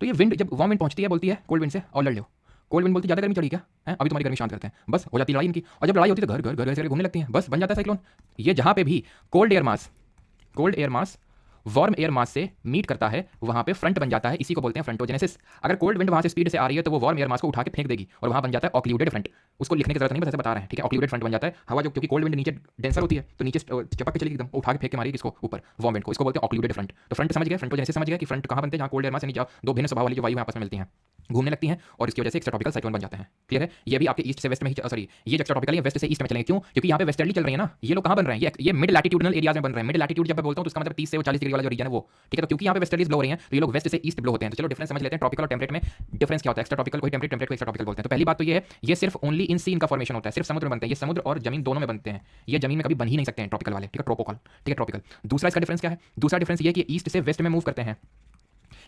तो ये विंड जब वार्म विंड पहुंचती है बोलती है कोल्ड विंड से और लड़ लो। कोल्ड विंड बोलती है ज्यादा गर्मी चढ़ी क्या है, अभी तुम्हारी गर्मी शांत करते हैं, बस हो जाती है लड़ाई इनकी। और जब लड़ाई होती है तो घर घर घर ऐसे घूमने लगती है, बस बन जाता है साइक्लोन। ये जहाँ पे भी cold air mass warm air mass से मीट करता है वहां पे फ्रंट बन जाता है, इसी को बोलते हैं फ्रंटोजेनेसिस। अगर कोल्ड विंड वहां से स्पीड से आ रही है तो वो वार्म एयर मास को उठा के फेंक देगी और वहां बन जाता है ऑक्लूडेड फ्रंट। उसको लिखने की जरूरत नहीं, बस ऐसे बता रहे हैं, ठीक है। ऑक्लूडेड फ्रंट बन जाता है, हवा जो क्योंकि कोल्ड विंड नीचे डेंसर होती है तो नीचे चपक के चलेगी एकदम, उठा के फेंक के मारेगी इसको ऊपर वार्म विंड को, इसको बोलते हैं ऑक्लूडेड फ्रंट। तो फ्रंट समझ गए, फ्रंटोजेनेसिस समझ गए कि फ्रंट कहां बनते हैं, जहां कोल्ड एयर मास यानी दो भिन्न स्वभाव वाली जो वायु आपस में मिलती हैं, घूमने लगती हैं और इसकी वजह से एक्स्ट्रा ट्रॉपिकल साइक्लोन बन जाते हैं। क्लियर है, ये भी आपके ईस्ट से वेस्ट में ही, सॉरी ये एक्स्ट्रा ट्रॉपिकल है वेस्ट से ईस्ट में चलेंगे। क्यों, क्योंकि यहाँ पे वेस्टर्ली चल रही है ना, ये लोग कहाँ बन रहे हैं, ये मिड लैटिट्यूडनल एरियाज में बन रहे हैं। मिड लैटिट्यूड जब मैं बोलता हूँ तो इसका मतलब 30 से 40 डिग्री वाला जो रीजन है वो, ठीक है। तो क्योंकि यहाँ पे वेस्टर्लीज ब्लो हो रही हैं तो ये लोग वेस्ट से ईस्ट ब्लो होते हैं। तो चलो डिफरेंस समझ लेते हैं, ट्रॉपिकल और टेम्परेट में डिफरेंस क्या होता है। एक्स्ट्रा ट्रॉपिकल को टेम्परेट, टेम्परेट को एक्स्ट्रा ट्रॉपिकल बोलते हैं। तो पहली बात तो ये है, ये सिर्फ ओनली इन सी इनका फॉर्मेशन होता है, सिर्फ समुद्र में बनते हैं, ये समुद्र और जमीन दोनों में बनते हैं, ये जमीन में कभी बन ही नहीं सकते हैं ट्रॉपिकल वाले, ठीक है, ट्रोपोकल, ठीक है, ट्रॉपिकल। दूसरा इसका डिफरेंस क्या है, दूसरा डिफरेंस ये कि ईस्ट से वेस्ट में मूव करते हैं,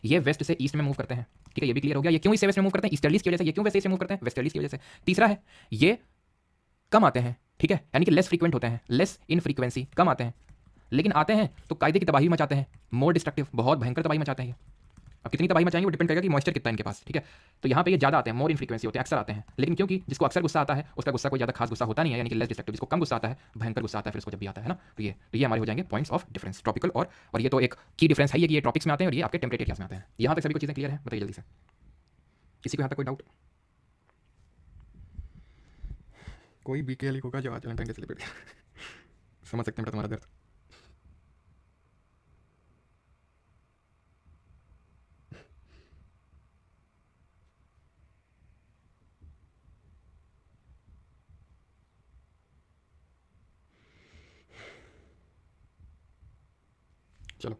ये वेस्ट से ईस्ट में मूव करते हैं, ठीक है, ये भी क्लियर हो गया। ये क्यों ईस्ट से वेस्ट में मूव करते हैं, ईस्टर्लीज की वजह से। ये क्यों वेस्ट से मूव करते हैं, वेस्टर्लीज की वजह से। तीसरा है ये कम आते हैं, ठीक है, यानी कि लेस फ्रीक्वेंट होते हैं, लेस इन फ्रीक्वेंसी, कम आते हैं, लेकिन आते हैं तो कायदे की तबाही मचाते हैं, मोर डिस्ट्रक्टिव, बहुत भयंकर तबाही मचाते हैं ये, अब कितनी तबाही मचाएंगे वो डिपेंड करेगा कि मॉइस्चर कितना है इनके पास, ठीक है। तो यहाँ पे ये ज़्यादा आते हैं, मोर इन फ्रीक्वेंसी होते हैं, अक्सर आते हैं। लेकिन क्योंकि जिसको अक्सर गुस्सा आता है उसका गुस्सा कोई ज़्यादा खास गुस्सा होता नहीं है, यानी कि लेस डिस्ट्रक्टिव। जिसको कम गुस्सा आता है, भयंकर गुस्सा आता है फिर उसको जब भी आता है ना, तो ये हमारे हो जाएंगे पॉइंट्स ऑफ डिफरेंस, ट्रॉपिकल और ये तो एक की डिफरेंस है ये कि ये ट्रॉपिक्स में आते हैं और ये आपके टेम्परेट एरियाज में आते हैं। यहाँ तक सभी को चीज़ें क्लियर है? बताइए जल्दी से, किसी को यहाँ तक कोई डाउट? कोई भी के होगा जो आज वैलेंटाइन डे सेलिब्रेट समझ सकते हैं तुम्हारा दर्द। चलो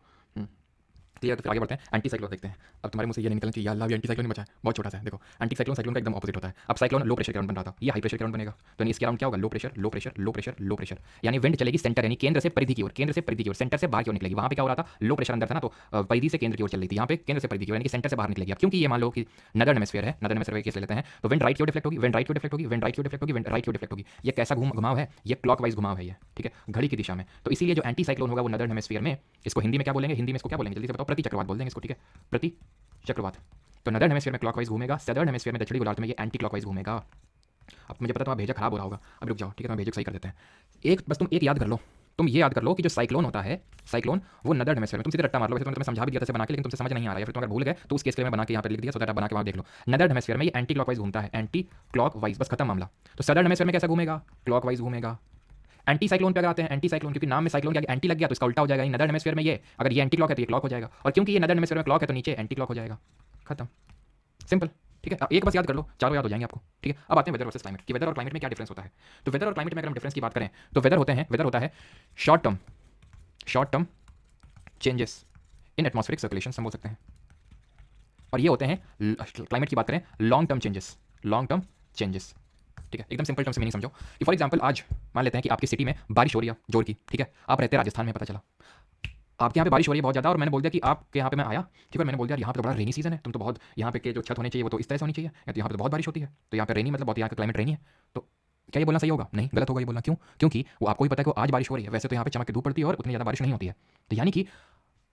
क्लियर, तो फिर आगे बढ़ते हैं, एंटी साइक्लोन देखते हैं। अब तुम्हारे मुंह से ये नहीं निकलना चाहिए अल्लाह भी एंटी साइक्लोन ही बचा है, बहुत छोटा सा है। देखो एंटी साइक्लोन साइक्लोन का एकदम ऑपोजिट होता है। अब साइक्लोन लो प्रेशर ग्राउंड बन रहा था, ये हाई प्रेशर ग्राउंड बनेगा, तो इसके अराउंड क्या होगा? Low pressure low pressure low pressure low pressure, यानी विंड चलेगी सेंटर, यानी केंद्र से परिधि की ओर, केंद्र से परिधि की ओर, सेंटर से बाहर की ओर निकलेगी। वहाँ पे क्या हो रहा था? लो प्रेशर अंदर था ना, तो परिधि से केंद्र की ओर चल रही थी, यहाँ पे केंद्र से परिधि की ओर, यानी कि सेंटर से बाहर निकलेगी। अब क्योंकि ये मान लो कि नदर्न हेमिस्फीयर है, नदर्न हेमिस्फीयर केस ले लेते हैं, तो विंड राइट की ओर डिफ्लेक्ट होगी, विंड राइट की ओर डिफ्लेक्ट होगी, विंड राइट की ओर डिफ्लेक्ट होगी, विंड राइट की ओर डिफ्लेक्ट होगी। ये कैसा घुमाव है? ये क्लॉकवाइज घुमाव है ये, ठीक है, घड़ी की दिशा में। तो इसीलिए जो एंटी साइक्लोन होगा वो नदर्न हेमिस्फीयर में, इसको हिंदी में क्या बोलेंगे? हिंदी में इसको क्या बोलेंगे? जल्दी से बताओ। प्रति चक्रवात बोल देंगे इसको, ठीक है, प्रति चक्रवात। तो नदर्न हेमिस्फीयर में क्लॉकवाइज घूमेगा, सदर्न हेमिस्फीयर में दक्षिणी गोलार्ध में ये एंटी क्लॉकवाइज घूमेगा। अब मुझे पता तुम्हारा भेजा खराब हो रहा होगा, अब रुक जाओ, ठीक है, मैं भेजा सही कर देते हैं। एक बस तुम एक याद कर लो, तुम ये याद कर लो कि जो साइक्लोन होता है, साइक्लोन वो नदर्न हेमिस्फीयर में, तुम सीधे रट्टा मार लो, वैसे तो मैं समझा भी दिया था बना के, लेकिन तुमसे समझ नहीं आ रहा है, फिर तुम अगर भूल गए तो उस केस के लिए मैं बना के यहाँ पे लिख दिया, सो दैट आप बना के वहाँ देख लो। नदर्न हेमिस्फीयर में ये एंटी क्लॉकवाइज घूमता है, एंटी क्लॉकवाइज, बस खत्म मामला। तो सदर्न हेमिस्फीयर में कैसा घूमेगा? क्लॉकवाइज घूमेगा। एंटी साइक्लोन पे अगर आते हैं, एंटी साइक्लोन, क्योंकि नाम में साइक्लोन के आगे एंटी लग गया तो इसका उल्टा हो जाएगा। नदर्न हेमिस्फीयर में ये अगर ये एंटी क्लॉक है तो ये क्लॉक हो जाएगा, और क्योंकि ये नदर्न हेमिस्फीयर में क्लॉक है तो नीचे एंटी क्लॉक हो जाएगा, खत्म, सिंपल, ठीक है। अब एक बस याद कर लो, चारों याद हो जाएंगे आपको, ठीक है। अब आते हैं वेदर वर्सेस क्लाइमेट, कि वेदर और क्लाइमेट में क्या डिफरेंस होता है। तो वेदर और क्लाइमेट में अगर हम डिफरेंस की बात करें तो वेदर होता है short term changes in atmospheric circulation, हम बोल सकते हैं। और ये होते हैं, क्लाइमेट की बात करें, लॉन्ग टर्म चेंजेस, ठीक है। एकदम सिंपल टर्म से मीनिंग समझो कि फॉर एग्जांपल आज मान लेते हैं कि आपकी सिटी में बारिश हो रही है जोर की, ठीक है। आप रहते हैं राजस्थान में, पता चला आपके यहाँ पे बारिश हो रही है बहुत ज़्यादा, और मैंने बोल दिया कि आपके यहाँ पे मैं आया, ठीक है, मैंने बोल दिया यहाँ पे तो बड़ा रेनी सीजन है, तुम तो बहुत यहाँ पे के जो छत होनी चाहिए वो तो इस तरह से होनी चाहिए, या तो यहाँ पे तो बहुत बारिश होती है, तो यहाँ पे रेनी मतलब बहुत, यहाँ का क्लाइमेट रेनी है। तो क्या ये बोलना सही होगा? नहीं, गलत होगा ये बोलना। क्यों? क्योंकि वो आपको भी पता है कि आज बारिश हो रही है, वैसे तो यहाँ पे चमक के धूप पड़ती है और उतनी ज़्यादा बारिश नहीं होती है, तो यानी कि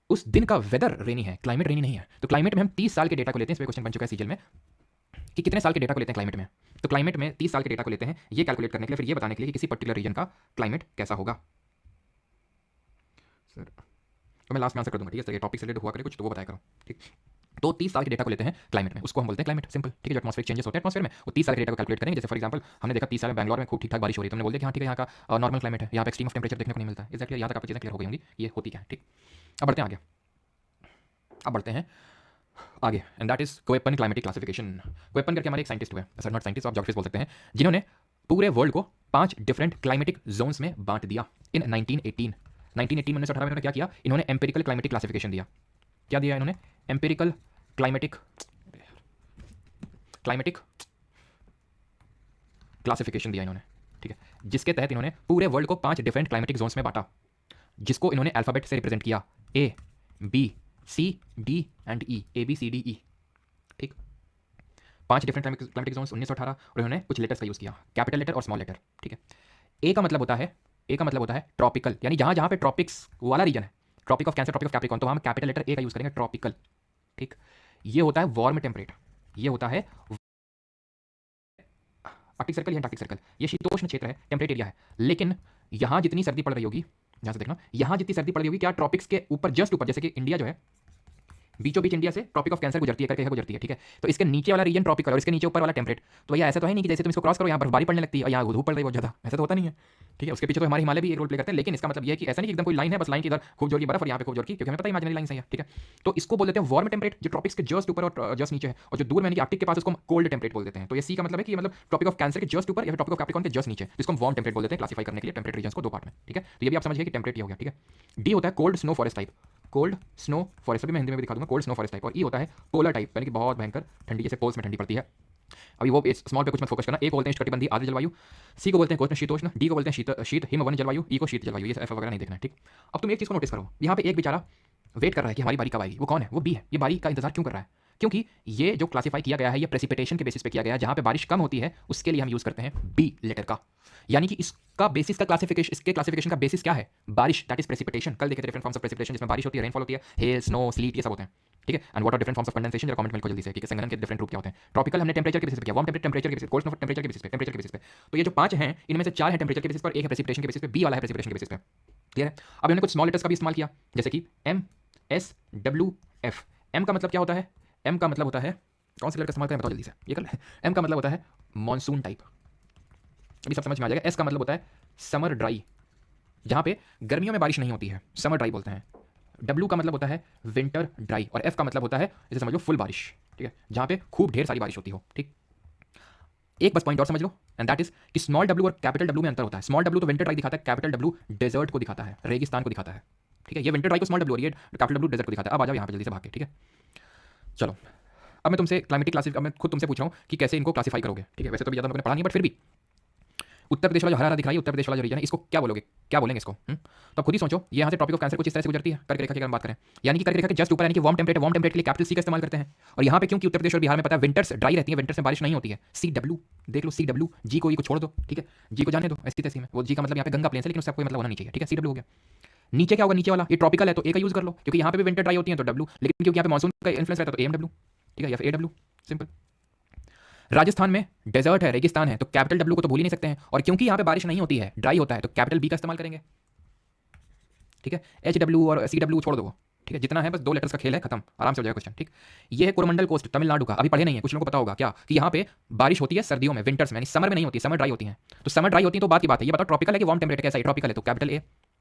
उस दिन का वेदर रेनी है, क्लाइमेट रेनी नहीं है। तो क्लाइमेट में हम 30 साल के डेटा को लेते हैं, इस पर क्वेश्चन बन चुका है सीजल में कि कितने साल के डेटा को लेते हैं क्लाइमेट में। तो क्लाइमेट में 30 साल के डेटा को लेते हैं, ये कैलकुलेट करने के लिए, फिर ये बताने के लिए कि किसी पर्टिकुलर रीजन का क्लाइमेट कैसा होगा। सर तो मैं लास्ट में आंसर कर दूंगा, ठीक है, टॉपिक से रिलेटेड हुआ करे कुछ तो वो बताया करो, ठीक। तो 30 साल के डेटा को लेते हैं क्लाइमेट में, उसको हम बोलते हैं क्लाइमेट, सिंपल, ठीक है। जो एटमॉस्फेरिक चेंजेस होते हैं एटमॉस्फेयर में, वो 30 साल के डेटा को कैलकुलेट करेंगे। जैसे फॉर एग्जांपल हमने देखा 30 साल में बैंगलोर में खूब ठीक ठाक बारिश हो रही है, तो हमने बोल दिया कि हाँ ठीक है, यहाँ का नॉर्मल क्लाइमेट है, यहाँ पे एक्सट्रीम ऑफ टेम्परेचर देखने को नहीं मिलता है। एक्जैक्टली, यहाँ तक आपकी चीज़ें क्लियर हो गई होंगी, ये होती क्या है, ठीक। अब बढ़ते हैं आगे, अब बढ़ते हैं आगे, and that is Koppen climatic classification. Koppen करके हमारे एक साइंटिस्ट हुए, सर नॉट साइंटिस्ट, आप ज्योग्राफिस्ट बोल सकते हैं, जिन्होंने पूरे वर्ल्ड को 5 डिफरेंट क्लाइमेटिक जोन्स में बांट दिया इन 1918 1918 में इन्होंने क्या किया? इन्होंने एम्पिरिकल क्लाइमेटिक क्लासिफिकेशन दिया। क्या दिया इन्होंने? एम्पिरिकल क्लाइमेटिक क्लासिफिकेशन दिया इन्होंने, ठीक है, जिसके तहत इन्होंने पूरे वर्ल्ड को 5 डिफरेंट क्लाइमेटिक जोन्स में बांटा, जिसको इन्होंने अल्फाबेट से रिप्रेजेंट किया, A B C D and E, A B C D E, ठीक। 5 डिफरेंट क्लाइमेटिक जोन्स 1918, और इन्होंने कुछ लेटर्स का यूज किया, कैपिटल लेटर और स्मॉल लेटर, ठीक है। ए का मतलब होता है ट्रॉपिकल, यानी जहां जहां पे ट्रॉपिक्स वाला रीजन है, Tropic of Cancer, Tropic of Capricorn, तो वहां हम कैपिटल लेटर ए का यूज करेंगे, ट्रॉपिकल, ठीक। ये होता है वार्म टेम्परेट, ये होता है आर्कटिक सर्कल या एंटार्कटिक सर्कल, ये शीतोष्ण क्षेत्र है, टेम्परेट एरिया है। लेकिन यहां जितनी सर्दी पड़ रही होगी, यहां से देखना, यहां जितनी सर्दी पड़ रही होगी, क्या ट्रॉपिक्स के ऊपर, जस्ट ऊपर, जैसे कि इंडिया जो है बीचों बीच इंडिया से ट्रॉपिक ऑफ कैंसर गुजरती है करके गुजरती है, ठीक है। तो इसके नीचे वाला रीजन ट्रॉपिकल और इसके नीचे ऊपर वाला टेम्परेट। तो भैया ऐसा तो है नहीं कि जैसे तुम इसको क्रॉस करो यहाँ बर्फबारी पड़ने लगती है और यहाँ धूप पड़ रही है बहुत ज़्यादा, ऐसा तो होता नहीं है, ठीक है। उसके पीछे तो हमारे हिमालय भी एक रोल प्ले करते हैं, लेकिन इसका मतलब ये है कि ऐसा नहीं कि एकदम कोई लाइन है, बस लाइन की इधर खूब जोर की बर्फ और यहाँ पे खूब जोर की, क्योंकि हमें पता है इमेजिनरी लाइन सही है, ठीक है। तो इसको बोल देते हैं वार्म टेम्परेट, जो ट्रॉपिक्स के जस्ट ऊपर और जस्ट नीचे है, और जो दूर में आर्कटिक के पास उसको कोल्ड टेम्परेट बोल देते हैं। तो ये सी का मतलब है कि मतलब ट्रॉपिक ऑफ कैंसर के जस्ट ऊपर या ट्रॉपिक ऑफ कैप्रिकॉर्न के जस्ट नीचे, जिसको हम वार्म टेम्परेट बोल देते हैं, क्लासिफाई करने के लिए टेम्परेट रीजन्स को 2 पार्ट में, ठीक है। तो ये भी आप समझिए कि टेम्परेट हो गया, ठीक है। डी होता है cold snow forest type, cold snow forest, अभी मैं हिंदी में भी दिखा दूंगा, कोल्ड स्नो फॉरेस्ट टाइप। और ई होता है पोलर टाइप, यानी कि बहुत भयंकर ठंडी, जैसे पोल्स में ठंडी पड़ती है। अभी वो स्मॉल पे कुछ मत फोकस करना। ए को बोलते हैं उष्णकटिबंधीय आर्द्र जलवायु, सी को बोलते हैं कोष्ण शीतोष्ण, डी को बोलते हैं शीत हिमवन जलवायु, ई को शीत जलवायु। ये एफ वगैरह नहीं देखना है, ठीक। अब तुम एक चीज़ को नोटिस करो, यहाँ पे एक बेचारा वेट कर रहा है कि हमारी बारी कब आएगी। वो कौन है? वो बी है। ये बारी का इंतजार क्यों कर रहा है? क्योंकि ये जो क्लासिफाई किया गया है ये प्रेसिपिटेशन के बेसिस पे किया गया है, जहां पे बारिश कम होती है उसके लिए हम यूज करते हैं बी लेटर का। यानी कि इसका बेसिस का क्लासिफिकेशन, इसके क्लासिफिकेशन का बेसिस क्या है? बारिश, दैट इज प्रेसिपिटेशन। कल देखे थे डिफरेंट फॉर्म्स ऑफ प्रेसिपिटेशन, जिसमें बारिश होती है, रेनफॉल होती है, हेल, स्नो, स्लीट, ये सब होते हैं, ठीक है। And what are different forms of condensation, जरा कमेंट में लिखो जल्दी से, ठीक है। संघनन के डिफरेंट रूप क्या होते हैं। ट्रॉपिकल हमने टेंपरेचर के बेसिस पे किया, वार्म टेंपरेचर के बेसिस पे, कोल्ड टेंपरेचर के बेसिस पे, टेंपरेचर के बेसिस पे। तो ये जो 5 हैं इनमें से 4 हैं टेंपरेचर के बेसिस पर, एक है प्रेसिपिटेशन के बेसिस पे, बी वाला है प्रेसिपिटेशन के बेसिस पे। क्लियर है। अब हमने कुछ स्मॉल लेटर्स का भी इस्तेमाल किया, जैसे कि M S W F. M का मतलब क्या होता है, एम का मतलब होता है, कौन से लेटर का इस्तेमाल करें बताओ जल्दी से, ये कर। एम का मतलब होता है मॉनसून टाइप, अभी सब समझ में आ जाएगा। एस का मतलब होता है समर ड्राई, जहां पे गर्मियों में बारिश नहीं होती है, समर ड्राई बोलते हैं। डब्ल्यू का मतलब होता है विंटर ड्राई, और एफ का मतलब होता है जैसे समझ लो फुल बारिश, ठीक है, जहां पे खूब ढेर सारी बारिश होती हो, ठीक। एक बस पॉइंट और समझ लो, एंड दैट इज कि स्मॉल डब्ल्यू और कैपिटल डब्ल्यू में अंतर होता है। स्मॉल डब्ल्यू तो विंटर ड्राई दिखाता है, कैपिटल डब्ल्यू डेजर्ट को दिखाता है, रेगिस्तान को दिखाता है, ठीक है। ये विंटर ड्राई को स्मॉल डब्ल्यू और ये कैपिटल डब्ल्यू डेजर्ट को दिखाता है। अब आ जाओ यहाँ पे जल्दी से भाग के, ठीक है। चलो अब मैं तुमसे क्लाइमेटिक क्लासिफ, अब मैं खुद तुमसे पूछ रहा हूँ कि कैसे इनको क्लासीफाई करोगे, ठीक है। वैसे तो भी ज़्यादा मैंने पढ़ा नहीं, बट फिर भी उत्तर प्रदेश वाला जो हरा हरा दिख रहा है, उत्तर प्रदेश वाला जो रीजन है, इसको क्या बोलोगे, क्या बोलेंगे इसको? तो खुद ही सोचो, ये यहाँ से टॉपिक ऑफ कैंसर कुछ इस तरह से गुजरती है। कर्क रेखा की अगर हम बात करें, यानी कि कर्क रेखा के जस्ट ऊपर, यानी कि वार्म टेम्परेचर के लिए कैपिटल सी का इस्तेमाल करते हैं। और यहाँ पे क्योंकि उत्तर प्रदेश और बिहार में पता है विंटर्स ड्राई रहती है, विंटर्स में बारिश नहीं होती है, सी डब्ल्यू देख लो, सी डब्ल्यू। जी को छोड़ दो, ठीक है, जी को जाने दो ऐसी तैसी में, वो जी का मतलब यहाँ पे गंगा प्लेन से, लेकिन उससे कोई मतलब होना नहीं चाहिए, ठीक है। सी डब्ल्यू हो गया। नीचे क्या होगा, नीचे वाला ये ट्रॉपिकल है तो ए का यूज कर लो, क्योंकि यहाँ पे भी विंटर ड्राई होती है तो डब्ल्यू, लेकिन क्योंकि यहाँ पे मानसून का इन्फ्लुएंस रहता है तो एम डब्ल्यू, ठीक है, या फिर ए डब्ल्यू, सिंपल। राजस्थान में डेजर्ट है, रेगिस्तान है, तो कैपिटल डब्ल्यू को तो भूल ही नहीं सकते हैं, और क्योंकि यहाँ पे बारिश नहीं होती है, ड्राई होता है, तो कैपिटल बी का इस्तेमाल करेंगे, ठीक है। एच डब्ल्यू और सी डब्ल्यू छोड़ दो, ठीक है, जितना है बस 2 लेटर्स का खेल है, खत्म, आराम से हो जाएगा क्वेश्चन, ठीक। ये है कोरोमंडल कोस्ट तमिलनाडु का, अभी पढ़े नहीं है, कुछ लोगों को पता होगा क्या कि यहाँ पे बारिश होती है सर्दियों में, विंटर्स में, यानी समर में नहीं होती, समर ड्राई होती है। तो समर ड्राई होती है तो बात की बात है, ये बताओ ट्रॉपिकल है कि वार्म टेम्परेचर कैसा है, ट्रॉपिकल है तो कैपिटल ए,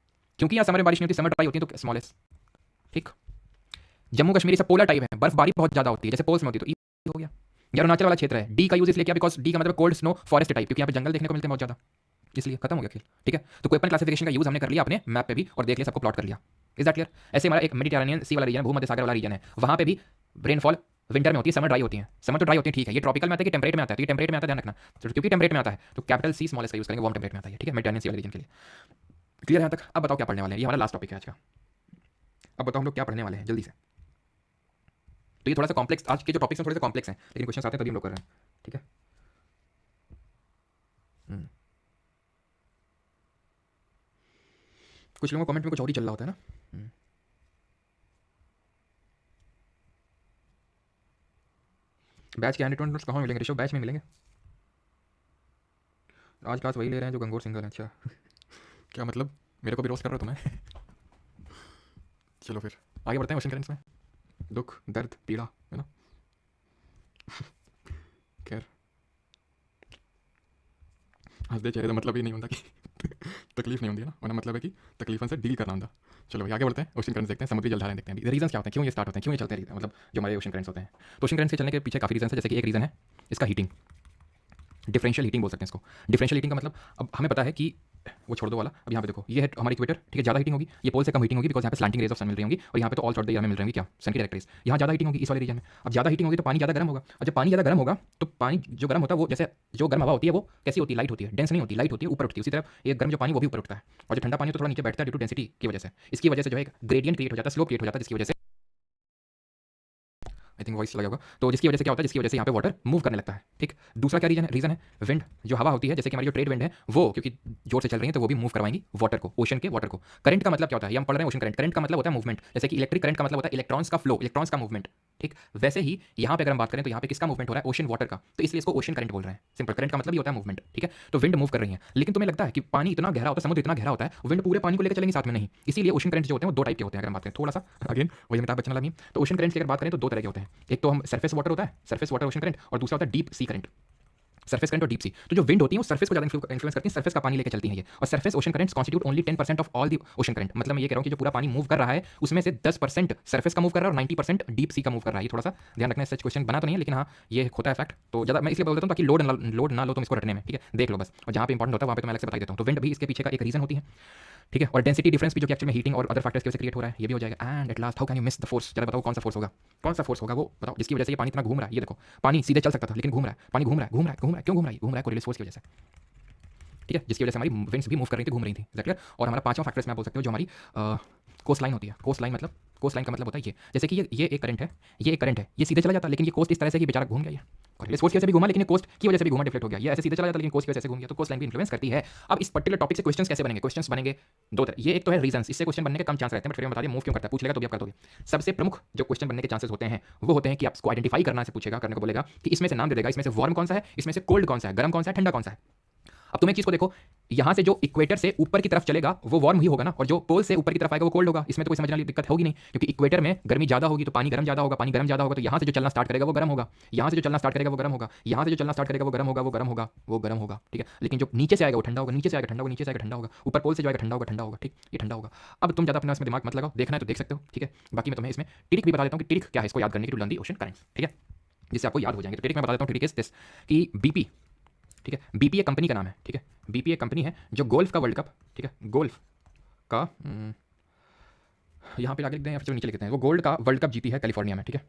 क्योंकि यहाँ समर में बारिश नहीं होती, समर ड्राई होती है तो स्मॉल एस, ठीक। जम्मू कश्मीर सब पोलर टाइप है, बर्फबारी बहुत ज्यादा होती है, जैसे पोल्स में होती है, तो ई हो गया। ये अरुणाचल वाला क्षेत्र है, डी का यूज इसलिए किया बिकॉज डी का मतलब कोल्ड स्नो फॉरेस्ट टाइप, क्योंकि यहाँ पे जंगल देखने को मिलते हैं बहुत ज्यादा, इसलिए खत्म हो गया खेल, ठीक है। तो कोई क्लासिफिकेशन का यूज हमने कर लिया अपने मैप पे भी, और देख लिया, सबको प्लॉट कर लिया। Is that clear? ऐसे हमारा एक मेडिटेरेनियन सी वाला रीजन, भूमध्य सागर वाला रीजन है, वहां पे भी रेनफॉल विंटर में होती है, समर ड्राई होती है, समर तो ड्राई होती है, ठीक है। ये ट्रॉपिकल में आता है कि टेम्परेट में आता है, तो ये टेम्परेट में आता है, ध्यान रखना। तो क्योंकि टेम्परेट में आता है तो कैपिटल सी स्मॉल एस का यूज करेंगे, वार्म टेम्परेट में आता है, ठीक है, मेडिटेरेनियन सी वाले रीजन के लिए। क्लियर है यहाँ तक? अब बताओ क्या पढ़ने वाले हैं, ये हमारा लास्ट टॉपिक है आज का। अब बताओ हम लोग क्या पढ़ने वाले हैं जल्दी से। तो ये थोड़ा सा कॉम्प्लेक्स, आज के जो टॉपिक्स हैं थोड़े से कॉम्प्लेक्स हैं, लेकिन क्वेश्चन आते हैं तभी हम लोग कर रहे हैं, ठीक है। कुछ लोगों को कमेंट में कुछ और ही चल रहा होता है ना। बैच के हैंड नोट्स कहाँ मिलेंगे ऋषभ? बैच में मिलेंगे, आज क्लास वही ले रहे हैं जो गंगोर सिंगर है। अच्छा क्या मतलब, मेरे को भी रोस्ट कर रहे हो तुम्हें? चलो फिर आगे बढ़ते हैं ओशन करेंट्स में। दुख दर्द पीड़ा है ना। खैर हंसते चेहरे का मतलब ही नहीं होता कि तकलीफ नहीं होती है ना, वरना मतलब है कि तकलीफों से डील करना होता। चलो भाई आगे बढ़ते हैं, ओशन करंट्स देखते हैं, समुद्री जलधाराएं देखते हैं। रीजन क्या होते हैं, क्यों ये स्टार्ट होते हैं, क्यों ये चलते हैं, मतलब जो हमारे ओशन करंट्स होते हैं। तो ओशन करंट्स के चलने के पीछे काफ़ी रीजन है, जैसे कि एक रीज़न है इसका हीटिंग, डिफरेंशियल हीटिंग बोल सकते हैं इसको। डिफरेंशियल हीटिंग का मतलब, अब हमें पता है कि वो छोड़ दो वाला, अब यहाँ पे देखो ये है हमारी इक्वेटर, ठीक है, ज़्यादा हीटिंग होगी, ये पोल से कम हीटिंग होगी, बिकॉज यहाँ पे स्लैंटिंग रेज ऑफ सन मिल रही होंगी, और यहाँ पे तो ऑल थ्रू द ईयर में मिल रही होंगी क्या, सन की डायरेक्ट रेज। यहाँ ज़्यादा हीटिंग होगी इस वाले रीजन में। अब ज़्यादा हीटिंग होगी तो पानी ज़्यादा गर्म होगा, और जब पानी ज़्यादा गर्म होगा तो पानी जो गर्म होता है वो, जैसे जो गर्म हवा होती है वो कैसी होती है, लाइट होती है, डेंस नहीं होती, लाइट होती है, ऊपर उठती है। उसी तरह एक गर्म जो पानी वो भी ऊपर उठता है, और जो ठंडा पानी तो थोड़ा नीचे बैठता है ड्यू टू डेंसिटी की वजह से। इसकी वजह से जो है ग्रेडियंट क्रिएट हो जाता है, स्लोप क्रिएट हो जाता है, जिसकी वजह से आई थिंक वॉइस लगा होगा, तो जिसकी वजह से क्या होता है, जिसकी वजह से यहाँ पे वाटर मूव करने लगता है, ठीक। दूसरा क्या रीजन है विंड, जो हवा होती है, जैसे कि हमारी जो ट्रेड विंड है वो क्योंकि जोर से चल रही है तो वो भी मूव करवाएंगी वाटर को, ओशन के वाटर को। करंट का मतलब क्या होता है, ये हम पढ़ रहे हैं ओशन करंट। करंट का मतलब होता है मूवमेंट, जैसे कि इलेक्ट्रिक करंट का मतलब होता है इलेक्ट्रॉन्स का फ्लो, इलेक्ट्रॉन्स का मूवमेंट, ठीक। वैसे ही यहाँ पे अगर हम बात करें तो यहाँ पे किसका मूवमेंट हो रहा है, ओशन वाटर का, तो इसलिए इसको ओशन करंट बोल रहे हैं। सिंपल, करंट का मतलब ही होता है मूवमेंट, ठीक है। तो विंड मूव कर रही है, लेकिन तुम्हें लगता है कि पानी इतना गहरा होता है, समुद्र इतना गहरा होता है, विंड पूरे पानी को लेकर चलेंगे साथ में नहीं, इसीलिए ओशन करंट जो होते हैं वो 2 टाइप के होते हैं। अगर हम बात करें थोड़ा सा अगेन वही अमिताभ बच्चन वाला मीम, तो ओशन करंट की अगर बात करें तो 2 तरह के होते हैं। एक तो हम सरफेस वाटर होता है, सरफेस वाटर ओशन करंट, और दूसरा होता है deep sea current, surface current और डीप सी। तो जो विंड होती है वो सरफेस को ज़्यादा इन्फ्लुएंस करती है, सरफेस का पानी लेकर चलती है ये, और surface ocean currents constitute only 10% of all the ocean current. मतलब मैं ये कह रहा हूँ कि जो पूरा पानी मूव कर रहा है उसमें से 10% सरफेस का मूव कर रहा है और 90% डीप सी का मूव कर रहा है। ये थोड़ा सा ध्यान रखना, सच क्वेश्चन बना तो नहीं है, लेकिन हाँ ये होता है फैक्ट। तो ज़्यादा मैं इसलिए बोल देता हूँ ताकि लोड ना लो तुम इसको रटने में, ठीक है, देख लो बस, और जहाँ पे इंपॉर्टेंट होता है वहाँ पे तो मैं अलग से बता देता हूँ। तो विंड भी इसके पीछे का एक रीजन होती है, ठीक है। और डेंसिटी डिफरेंस भी जो कि एक्चुअली में हीटिंग और अदर फैक्टर्स की वजह से क्रिएट हो रहा है, ये भी हो जाएगा। And at last how can you miss the force, जरा बताओ कौन सा फोर्स होगा, कौन सा फोर्स होगा वो बताओ, जिसकी वजह से ये पानी इतना घूम रहा है। ये देखो पानी सीधे चल सकता था लेकिन घूम रहा है, पानी घूम रहा है, घूम रहा है, घूम रहा है, क्यों घूम रहा है, घूम रहा है कोरिलेस फोर्स की वजह से, ठीक है, जिसकी वजह से हमारी विंड्स भी मूव कर रही थी, घूम रही थी, क्लियर। और हमारा 5वां फैक्टर्स मैं बोल सकते हो जो हमारी कोस्ट लाइन होती है। कोस्ट लाइन मतलब कोस्ट लाइन का मतलब होता है ये, जैसे कि ये एक करंट है, ये एक करंट है, ये सीधे चला जाता है, लेकिन ये कोस्ट इस तरह से कि बेचारा घूम गया ये, और इस कोस्ट की वजह से भी घूमा, लेकिन कोस्ट की वजह से भी घूमा, डिफ्लेक्ट हो गया, ये ऐसे सीधे चला जाता है लेकिन कोस्ट की वजह से घूम गया, तो कोस्ट लाइन भी इन्फ्लुएंस करती है। अब इस पर्टिकुलर टॉपिक से क्वेश्चंस कैसे बनेंगे? क्वेश्चंस बनेंगे दो तरह, ये एक तो है रीजंस, इससे क्वेश्चन बनने के कम चांस रहते हैं, बट फिर मैं बता दिया मूव क्यों करता है, पूछ लेगा तो भी आप कर दोगे। सबसे प्रमुख जो क्वेश्चन बनने के चांसेस होते हैं वो होते हैं कि आपको आइडेंटिफाई करना से पूछेगा, करने को बोलेगा कि इसमें से नाम दे देगा, इसमें से वार्म कौन सा है, इसमें से कोल्ड कौन सा है, गर्म कौन सा है, ठंडा कौन सा है। अब तुम एक चीज को देखो, यहां से जो इक्वेटर से ऊपर की तरफ चलेगा वो वार्म ही होगा ना, और जो पोल से ऊपर की तरफ आएगा वो कोल्ड होगा। इसमें तो कोई समझने वाली दिक्कत होगी नहीं, क्योंकि इक्वेटर में गर्मी ज्यादा होगी तो पानी गर्म ज्यादा होगा, पानी गर्म ज्यादा होगा तो यहां से जो चलना स्टार्ट करेगा वो गर्म होगा, यहां से जो चलना स्टार्ट करेगा वो गर्म होगा, यहां से जो चलना स्टार्ट करेगा वो गर्म होगा, वो गर्म होगा, वो गर्म होगा, ठीक है। लेकिन जो नीचे से आएगा वो ठंडा होगा, नीचे से आएगा ठंडा होगा, नीचे से आएगा ठंडा होगा, ऊपर पोल से जो आएगा ठंडा होगा, ठंडा होगा, ठीक, ये ठंडा होगा। अब तुम ज्यादा अपने इसमें दिमाग मत लगाओ, देखना है तो देख सकते हो, ठीक है। बाकी मैं तुम्हें इसमें टिरिक भी बता देता हूँ कि टिरिक क्या है, इसको याद करने की, to learn the ocean currents, ठीक है, जिससे आपको याद हो जाएंगे। तो टिरिक मैं बता देता हूँ, टिरिक इज दिस कि बीपी, ठीक है, बीपी एक कंपनी का नाम है, ठीक है, बीपी एक कंपनी है जो गोल्फ का वर्ल्ड कप, ठीक है, गोल्फ का यहाँ पे आगे लिख दें या फिर नीचे लिखते हैं, वो गोल्ड का वर्ल्ड कप जीती है कैलिफोर्निया में, ठीक है,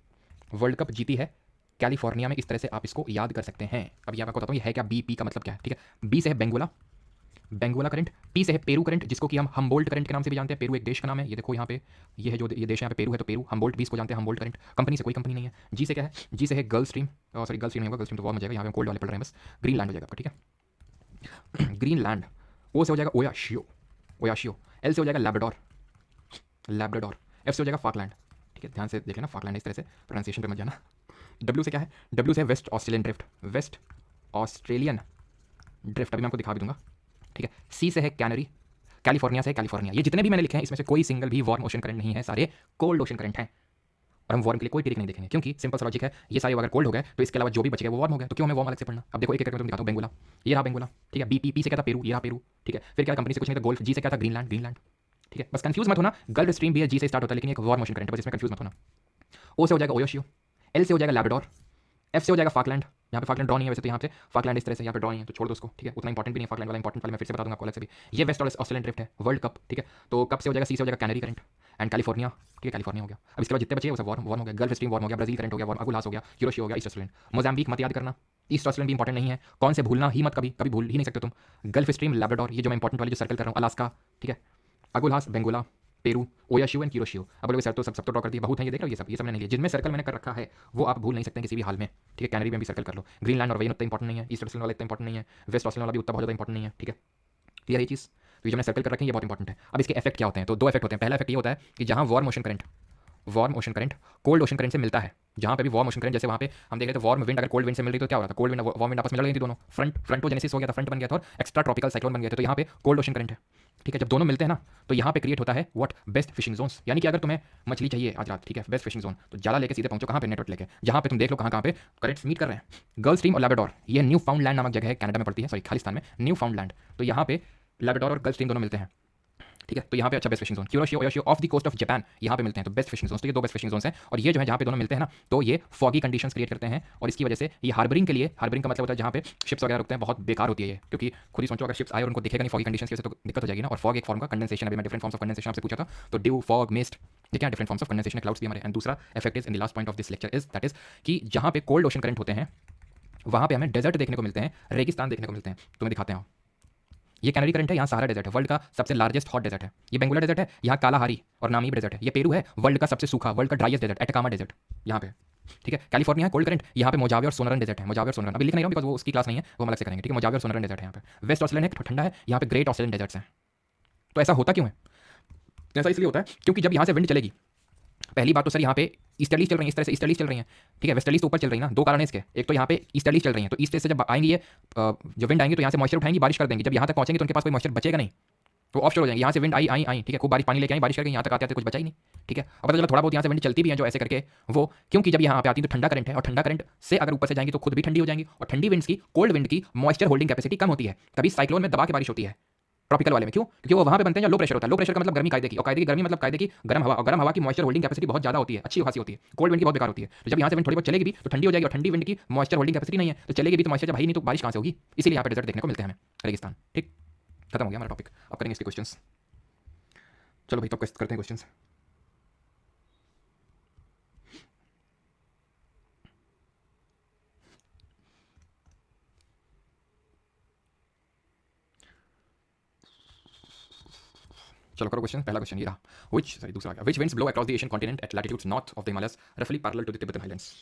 वर्ल्ड कप जीती है कैलिफोर्निया में, इस तरह से आप इसको याद कर सकते हैं। अब यहाँ आपको बताता हूँ ये है क्या, बीपी का मतलब क्या है, ठीक है। बी से है बेंगोला, बेंगोला करंट, पी से है पेरू करंट, जिसको कि हम हमबोल्ट करंट के नाम से भी जानते हैं, पेरू एक देश का नाम है, ये देखो यहाँ पे, ये है जो ये देश यहाँ पे पेरू है, तो पेरू, हमबोल्ट भी इसको जानते हैं, हमबोल्ट करंट, कंपनी से कोई कंपनी नहीं है। जी से क्या है, जी से है gulf stream, sorry gulf stream नहीं होगा, गल्फ स्ट्रीम तो वार्म हो जाएगा, यहाँ पे कोल्ड वाले पढ़ रहे हैं बस, ग्रीनलैंड हो जाएगा आपका, ठीक है, ग्रीनलैंड। ओ से हो जाएगा ओयाशियो, ओयाशियो, एल से हो जाएगा लैब्राडोर, लैब्राडोर, एफ से हो जाएगा फाकलैंड, ठीक है, ध्यान से देख लेना, फाकलैंड इस तरह से प्रोनाउंसिएशन पे मत जाना। डब्ल्यू से क्या है, डब्ल्यू से है waste Australian drift, waste Australian drift, अभी मैं आपको दिखा भी दूंगा, ठीक है। सी से है कैनरी, कैलिफोर्निया से है कैलिफोर्निया। ये जितने भी मैंने लिखे हैं इसमें से कोई सिंगल भी वार्म ओशन करंट नहीं है, सारे कोल्ड ओशन करंट हैं, और हम वार्म के लिए कोई ट्रिक नहीं देखेंगे, क्योंकि सिंपल सा लॉजिक है, ये सारे अगर कोल्ड हो गए तो इसके अलावा जो भी बच गया वो वार्म हो गया, तो क्यों हमें वार्म अलग से पढ़ना। अब देखो एक एक करके तुम दिखाता हूँ, बेंगोला, ये रहा बेंगोला, ठीक है, बीपी, पी से क्या था पेरू, ये रहा पेरू, ठीक है, फिर क्या कंपनी से कुछ नहीं था गोल्फ, जी से क्या था ग्रीनलैंड, ग्रीनलैंड, ठीक है, बस कंफ्यूज मत होना, गल्फ स्ट्रीम भी है जी से स्टार्ट होता है, लेकिन एक वार्म ओशन करंट, बस इसमें कंफ्यूज मत होना। ओ से हो जाएगा ओयोशियो, एल से हो जाएगा लैब्राडोर, एफ से हो जाएगा फाकलैंड, यहाँ पे फाकलैंड ड्रॉ नहीं है वैसे, तो यहाँ पे फाकलैंड इस तरह से यहाँ पे ड्रॉ नहीं है, तो छोड़ दो उसको, ठीक है, उतना इंपॉर्टेंट भी नहीं है फाकलैंड वाला, इंपॉर्टेंट वाला मैं फिर से बता दूंगा आपको अलग से भी। ये वेस्ट ऑस्ट्रेलियन ड्रिफ्ट है, वर्ल्ड कप, ठीक है, तो कप से हो जाएगा, सी से हो जाएगा कैनरी करंट एंड कैलिफोर्निया, ठीक है, कैलिफोर्निया हो गया। अब इसके बाद जितने बचे वो सब वार्म हो गया, गल्फ स्ट्रीम वार्म हो गया, ब्राजील करंट हो गया वार्म, अगुलास हो गया, यूरोशियो हो गया, ईस्ट ऑस्ट्रेलियन, मोजाम्बिक मत याद करना, ईस्ट ऑस्ट्रेलियन भी इंपॉर्टेंट नहीं है, कौन से भूलना ही मत, कभी भूल ही नहीं सकते तुम। गल्फ स्ट्रीम, लैब्राडोर, ये जो मैं इंपॉर्टेंट वाली जो सर्कल कर रहा हूँ, अलास्का, ठीक है, अगुलास, बेंगोला, पेरू, ओयाशियो एंड किरोशियो। अब लोग सर तो सब तो ड्रॉ कर दिए, बहुत है ये, देख लो ये सब मैंने नहीं लिया, जिनमें सर्कल मैंने कर रखा है वो आप भूल नहीं सकते किसी भी हाल में, ठीक है। कैनरी में भी सर्कल कर लो, ग्रीनलैंड और वेन उतना इंपॉर्टेंट नहीं है, ईस्ट ऑस्ट्रेलिया वाला इतना इंपॉर्टेंट नहीं है, वेस्ट ऑस्ट्रेलिया वाला भी उतना बहुत ज़्यादा इंपॉर्टेंट नहीं है, ठीक है, क्लियर है चीज़। तो ये जो मैंने सर्कल कर रखे हैं ये बहुत इंपॉर्टेंट है। अब इसके इफेक्ट क्या होते हैं, तो दो इफेक्ट होते हैं। पहला इफेक्ट ये होता है कि जहाँ warm ocean current, warm ocean current cold ocean current से मिलता है, जहाँ पे भी वार्म ओशन करंट, जैसे वहाँ पे हम देख रहे थे वार्म विंड अगर कोल्ड विंड से मिल रही तो क्या हो रहा था, कोल्ड विंड वार्म विंड आपस में लड़ रही थी दोनों, फ्रंटोजेनेसिस हो गया था, फ्रंट बन गया था और एक्स्ट्रा ट्रॉपिकल साइक्लोन बन गया था, तो यहाँ पे कोल्ड ओशन करंट है, ठीक है। जब दोनों मिलते हैं ना तो यहाँ पे क्रिएट होता है व्हाट, बेस्ट फिशिंग जोन्स, यानी कि अगर तुम्हें मछली चाहिए आज रात, ठीक है, बेस्ट फिशिंग जोन, तो जाला लेके सीधे पहुंचो कहाँ पे, नेटवर्क लेके, जहाँ पे तुम देख लो कहाँ पे करंट्स मीट कर रहे हैं। गल्फ स्ट्रीम और लैब्राडोर, ये न्यू फाउंडलैंड नामक जगह है, कनाडा में पड़ती है, सॉरी खालिस्तान में, न्यू फाउंडलैंड, तो यहाँ पे लैब्राडोर और गल्फ स्ट्रीम दोनों मिलते हैं, ठीक है, तो यहाँ पे अच्छा best fishing zone, Kuroshio Oyashio off the coast of Japan, यहाँ पे मिलते हैं, तो बेस्ट फिशिंग जोन, तो ये दो बेस्ट फिशिंग जोन हैं, और ये जो है जहाँ पे दोनों मिलते हैं ना तो ये फॉगी कंडीशंस क्रिएट करते हैं, और इसकी वजह से ये हार्बरिंग के लिए, हार्बरिंग का मतलब होता है जहाँ पे शिप्स वगैरह रुकते हैं, बहुत बेकार होती है ये, क्योंकि खुद ही सोचो अगर शिप्स आए और उनको दिखेगा नहीं फॉगी कंडीशंस की वजह से तो दिक्कत हो जाएगी ना। और फॉग एक फॉर्म का कंडेंसेशन, अभी मैं डिफरेंट फॉर्म्स ऑफ कंडेंसेशन आपसे पूछा था, तो ड्यू, फॉग, मिस्ट, ठीक है, different forms of condensation, clouds भी हमारे। एंड दूसरा effect is in the last point of this lecture is that is कि जहाँ पे कोल्ड ओशन करंट होते हैं वहाँ पे हमें डेजर्ट देखने को मिलते हैं, रेगिस्तान देखने को मिलते हैं, तुम्हें दिखाते हैं। ये कैनरी करंट है, यहाँ सहारा डेजर्ट है, वर्ल्ड का सबसे लार्जेस्ट हॉट डेजर्ट है। ये बेंगोला डेजर्ट है, यहाँ कालाहारी और नामीब डेजर्ट है। ये पेरू है, वर्ल्ड का सबसे सूखा, वर्ल्ड का ड्राइएस्ट डेजर्ट, एटकामा डेजर्ट यहाँ पे, ठीक है। कैलिफोर्निया है कोल्ड करंट, यहाँ पे मोजावे और सोनरन डेजर्ट है, मोजावे और सोनरन अभी लिख नहीं रहा हूँ बिकॉज वो उसकी क्लास नहीं है, वो हम अलग से करेंगे, ठीक है। मोजावे और सोनरन डेजर्ट है यहाँ पे। वेस्ट ऑस्ट्रेलियन है, ठंडा है, यहाँ पे ग्रेट ऑस्ट्रेलियन डेजर्ट्स हैं। तो ऐसा होता क्यों है? ऐसा इसलिए होता है क्योंकि जब यहाँ से विंड चलेगी, पहली बात तो सर यहाँ पे ईस्टर्लीज चल रही है, इस तरह से ईस्टर्लीज चल रही हैं, ठीक है, वेस्टर्लीज तो ऊपर चल रही है ना, दो कारण है इसके, एक तो यहाँ पे ईस्टर्लीज चल रही हैं, तो ईस्ट से जब आएंगी ये जो विंड आएंगी तो यहाँ से मॉइस्चर उठाएंगी, बारिश कर देंगी, जब यहाँ तक पहुँचेंगे तो उनके पास कोई मॉइस्चर बचेगा नहीं, तो ऑफशोर हो जाएंगे। यहाँ से विंड आई आई आई, ठीक है, खूब बारिश पानी लेके आई, बारिश करके यहाँ तक आते आते कुछ बचा ही नहीं, ठीक है। अब पता चला थोड़ा बहुत यहाँ से विंड चलती भी है जो ऐसे करके वो, क्योंकि जब यहाँ पे आती है तो ठंडा करंट है, और ठंडा करंट से अगर ऊपर से जाएंगी तो खुद भी ठंडी हो जाएंगी, और ठंडी विंड्स की, कोल्ड विंड की मॉइस्चर होल्डिंग कैपेसिटी कम होती है, तभी साइक्लोन में दबा के बारिश होती है ट्रॉपिकल वाले में। क्यों? क्योंकि वो वहाँ पे बनते हैं जहाँ लो प्रेशर होता है, लो प्रेशर का मतलब गर्मी कायदे की, और कायदे की गर्मी मतलब कायदे की गर्म हवा, और गर्म हवा की मॉइस्चर होल्डिंग कैपेसिटी बहुत ज़्यादा होती है, अच्छी खासी होती है, कोल्ड विंड की बहुत बेकार होती है। तो जब यहाँ से विंड थोड़ी बहुत चलेगी भी तो ठंडी हो जाएगी, और ठंडी विंड की मॉइस्चर होल्डिंग कैपेसिटी नहीं है, तो चलेगी भी तो मॉइस्चर जब भाई नहीं तो बारिश कहाँ से होगी, इसीलिए यहाँ पे डेजर्ट देखने को मिलते हैं हमें, रेगिस्तान। ठीक, खत्म हो गया हमारा टॉपिक, अब करेंगे इसके क्वेश्चंस। चलो भाई, तो करते हैं क्वेश्चंस। चलो करो क्वेश्चन, पहला क्वेश्चन ये रहा, दूसरा क्या, which winds blow across the Asian continent at latitudes north of the Himalayas रफली parallel to the Tibetan highlands.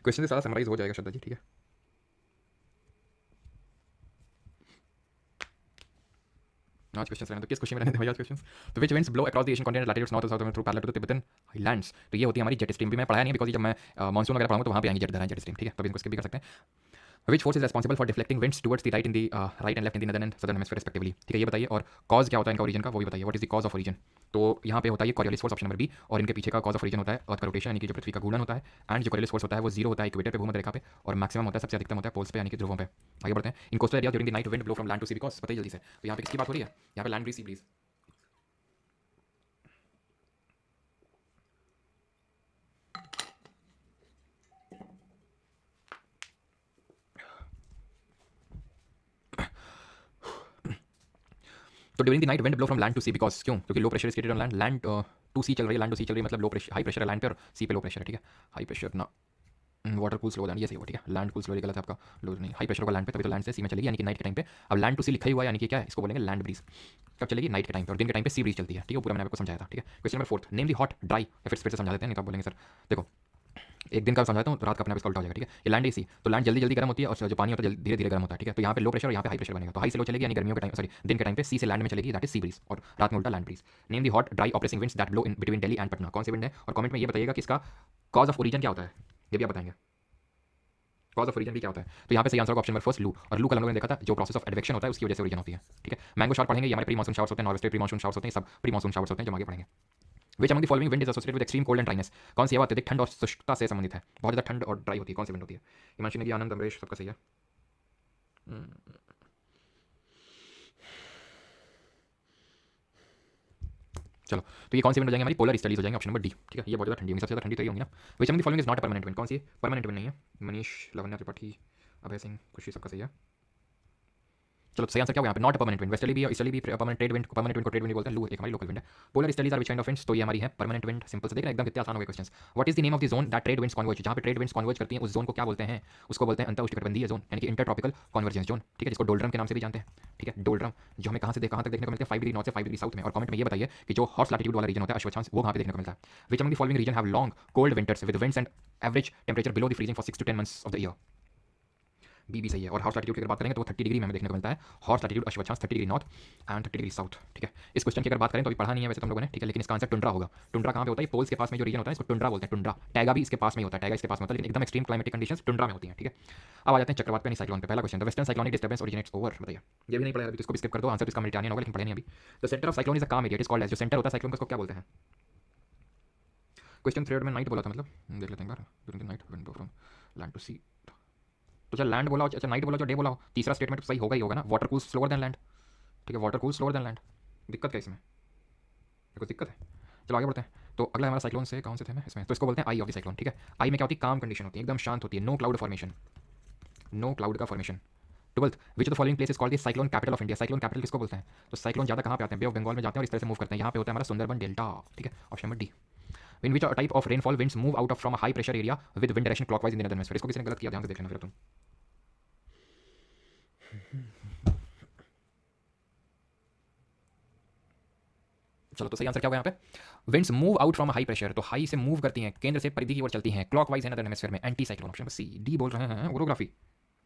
Question से सारा समराइज हो जाएगा श्रद्धा जी, ठीक है। आज क्वेश्चन रहने तो किस क्वेश्चन में रहने थे भाई आज क्वेश्चन। तो which winds blow across the Asian continent latitudes north south through parallel to the Tibetan highlands. तो ये होती है हमारी जेट स्ट्रीम, भी मैं पढ़ाया नहीं बिकॉज जब मैं मानसून वगैरह पढ़ाऊंगा तो वहाँ पे आएंगे जेट स्ट्रीम, ठीक है। तो इनको स्किप भी कर सकते हैं। Which force is responsible for deflecting winds towards the right in the right and left in the northern and southern hemisphere respectively, ठीक है। ये बताइए, और कॉज क्या होता है इनका ओरिजिन का वो भी बताइए, what is the cause of origin. तो यहाँ पे होता है Coriolis force option number B, और इनके पीछे का कॉज ऑफ ओरिजिन होता है अर्थ का रोटेशन यानी कि जो पृथ्वी का घूर्णन होता है, एंड जो कॉरियोलिस फोर्स होता है वो जीरो होता है इक्वेटर पे भूमध्य रेखा पे, और मैक्सिमम होता है सबसे अधिकतम होता है पोल्स पे यानी कि ध्रुवों पे। आगे बढ़ते हैं। In coastal area during the night wind blow from land to sea, because बताइए जल्दी से। तो यहाँ पे किसकी बात हो रही है, यहाँ पे लैंड ब्रीज सी ब्रीज। तो during the night wind blow from land to sea, because क्यों, क्योंकि low pressure is created on land, land to sea चल रही है, लैंड टू सी चल रही है मतलब लो प्रेशर, हाई प्रेशर है लैंड पे और सी पे लो प्रेशर है, ठीक है। हाई प्रेशर ना वाटर कूल स्लो लैंड, ये सही हो, ठीक है। लैंड कूल स्लो गलत है आपका, लो नहीं, हाई प्रेशर होगा लैंड पे तभी तो लैंड से सी में चलेगी यानी कि नाइट के टाइम पे। अब लैंड टू सी लिखा ही हुआ है यानी कि क्या है, इसको बोलेंगे लैंड ब्रीज। कब चलेगी, नाइट के टाइम पे, और दिन के टाइम पे सी ब्रीज चलती है, ठीक है। पूरा मैंने आपको समझाया था, ठीक है। Question number 4, name the hot dry, या फिर से समझा देते हैं नहीं तो आप बोलेंगे सर देखो एक दिन का समझाता हूँ तो रात का अपने आप इसका उल्टा हो जाएगा, ठीक है। ये लैंड एसी, तो लैंड जल्दी जल्दी गर्म होती है और जो पानी होता है धीरे धीरे गर्म होता है, ठीक है। तो यहाँ पे लो प्रेशर और यहाँ पे हाई प्रेशर बनेगा, तो हाई से लो चलेगी यानी गर्मियों के टाइम, सॉरी दिन के टाइम पे सी से लैंड में चलेगी, दैट इज सी ब्रीज, और रात में उल्टा land breeze. Name the hot dry operating winds that blow in between Delhi and Patna, कौन से विंड है, और कमेंट में ये बताइएगा कि इसका कॉज ऑफ ओरिजिन क्या होता है, ये भी आप बताएंगे। कॉज ऑफ ओरिजिन भी क्या होता है, तो यहाँ पे सही आंसर ऑप्शन नंबर फर्स्ट लू, और लू का हम लोगों ने देखा था जो प्रोसेस ऑफ एडवेक्शन होता है उसकी वजह से ओरिजिन होती है, ठीक है। मैंगो शावर पढ़ेंगे, ये हमारे प्री मानसून शावर्स होते हैं, नॉर्वेस्टर प्री मानसून शावर्स होते हैं, सब प्री मानसून शावर्स होते हैं जो हम आगे पढ़ेंगे। विच among the following wind is associated with extreme cold and dryness, कौन सी हवा अत्यधिक ठंड और शुष्कता से संबंधित है, बहुत ज़्यादा ठंड और ड्राई होती है, कौन सी विंड होती है। हिमांशु ने आनंद अमरेश सबका सही है। चलो तो ये कौन सी विंड हो जाएंगे, हमारी पोलर ईस्टर्लीज हो जाएंगे, ऑप्शन नंबर डी, ठीक है। ये बहुत ज़्यादा ठंडी होंगी, सबसे ज़्यादा ठंडी तो ये होंगी ना। विच among the following is not a permanent wind, कौन सी परमानेंट विंड नहीं है, मनीष, लवन्या त्रिपाठी, अभय सिंह, खुशी सबका सही है। चलो सही आंसर क्या होगा यहाँ पे, नॉट परमानेंट विंड, वेस्टर्ली भी और ईस्टर्ली भी permanent trade wind, permanent wind को ट्रेड विंड बोलते हैं, लू एक हमारी लोकल विंड है। Polar easterlies are which kind of winds, तो ये हमारी है परमानेंट विंड, सिंपल से देखना एकदम कितने आसान हो गए questions. What is the name of the zone that trade winds converge, जहाँ पे ट्रेड विंड्स कन्वर्ज करती हैं उस जोन को क्या बोलते हैं, उसको बोलते हैं अंतर उष्णकटिबंधीय जोन यानी कि इंटर ट्रॉपिकल कन्वर्जेंस जोन, ठीक है, जिसको डोल्ड्रम के नाम से भी जानते हैं, ठीक है। डोल्ड्रम जो हमें कहाँ तक देखने को मिलते हैं, 5 डिग्री नॉर्थ से 5 डिग्री साउथ में, और कमेंट में ये बताइए कि जो हॉट लैटिट्यूड वाला रीजन होता है अश्वत्थांश वो कहाँ पे देखने को मिलता है। Which among the following region have long cold winters with winds and average temperature below the freezing for 6 to 10 months of the year, B भी सही है। और हॉर्स लैटिट्यूड की अगर बात करेंगे तो वो 30 डिग्री में हमें देखने को मिलता है, हॉर्स लैटिट्यूड अश्वत्थांश 30 degree north and 30 degree south, ठीक है। इस क्वेश्चन की अगर बात करें तो अभी पढ़ा नहीं है वैसे तुम लोगों ने, ठीक है, लेकिन इसका आंसर टुंड्रा होगा। टुंड्रा कहाँ पे होता है, पोल्स के पास में जो रीजन होता है इसको टुंड्रा बोलते हैं, टुंड्रा। टैगा भी इसके पास में होता है, टैगा इसके पास में होता है, लेकिन एकदम एक्सट्रीम क्लाइमेटिक कंडीशंस टुंड्रा में होती हैं, ठीक है। अब आ जाते हैं चक्रवात पे, नहीं साइक्लोन पे। पहला question, the western cyclonic disturbance originates over, बताइए। ये भी नहीं पढ़ा, इसको भी स्किप कर दो, आंसर इसका मेडिटेरियन होगा लेकिन पढ़े नहीं अभी। The centre of cyclone is a calm area, it is called as, जो सेंटर होता है साइक्लोन का उसको क्या बोलते हैं। क्वेश्चन थ्रेड में नाइट बोला था, मतलब देख लेते हैं एक बार, during the night wind from land to sea, तो चाहे लैंड बोला हो, चाहे नाइट बोला हो, चाहे डे बोला हो, तीसरा स्टेटमेंट सही होगा ही होगा ना, water cools slower then land, ठीक है। Water cools slower then land, दिक्कत क्या इसमें, कुछ दिक्कत है। चलो आगे बढ़ते हैं। तो अगला हमारा साइक्लोन से कौन से थे मैं इसमें, तो इसको बोलते हैं आई ऑफ द साइक्लोन, ठीक है। आई में क्या होती है, काम कंडीशन होती है, एकदम शांत होती है, no cloud formation, no cloud का formation. 12th, which of the following place is called the cyclone capital of India, cyclone capital किसको बोलते हैं, तो साइक्लोन ज़्यादा कहाँ पे आते हैं, बे ऑफ बंगाल में जाते हैं और इस तरह से मूव करते हैं, यहाँ पे होता है हमारा सुंदरबन डेल्टा, ठीक है, option number D. In which type of rainfall winds move out of from a high pressure area with wind direction clockwise in the northern hemisphere, इसको किसी ने गलत किया, ध्यान से देख लेना फिर तुम। चलो तो सही आंसर क्या होगा यहाँ पे, winds move out from high pressure, तो हाई से मूव करती हैं, केंद्र से परिधि की ओर चलती हैं, क्लॉकवाइज है नॉर्दर्न हेमिस्फीयर में, anticyclone, option C D बोल रहे हैं। ओरोग्राफी,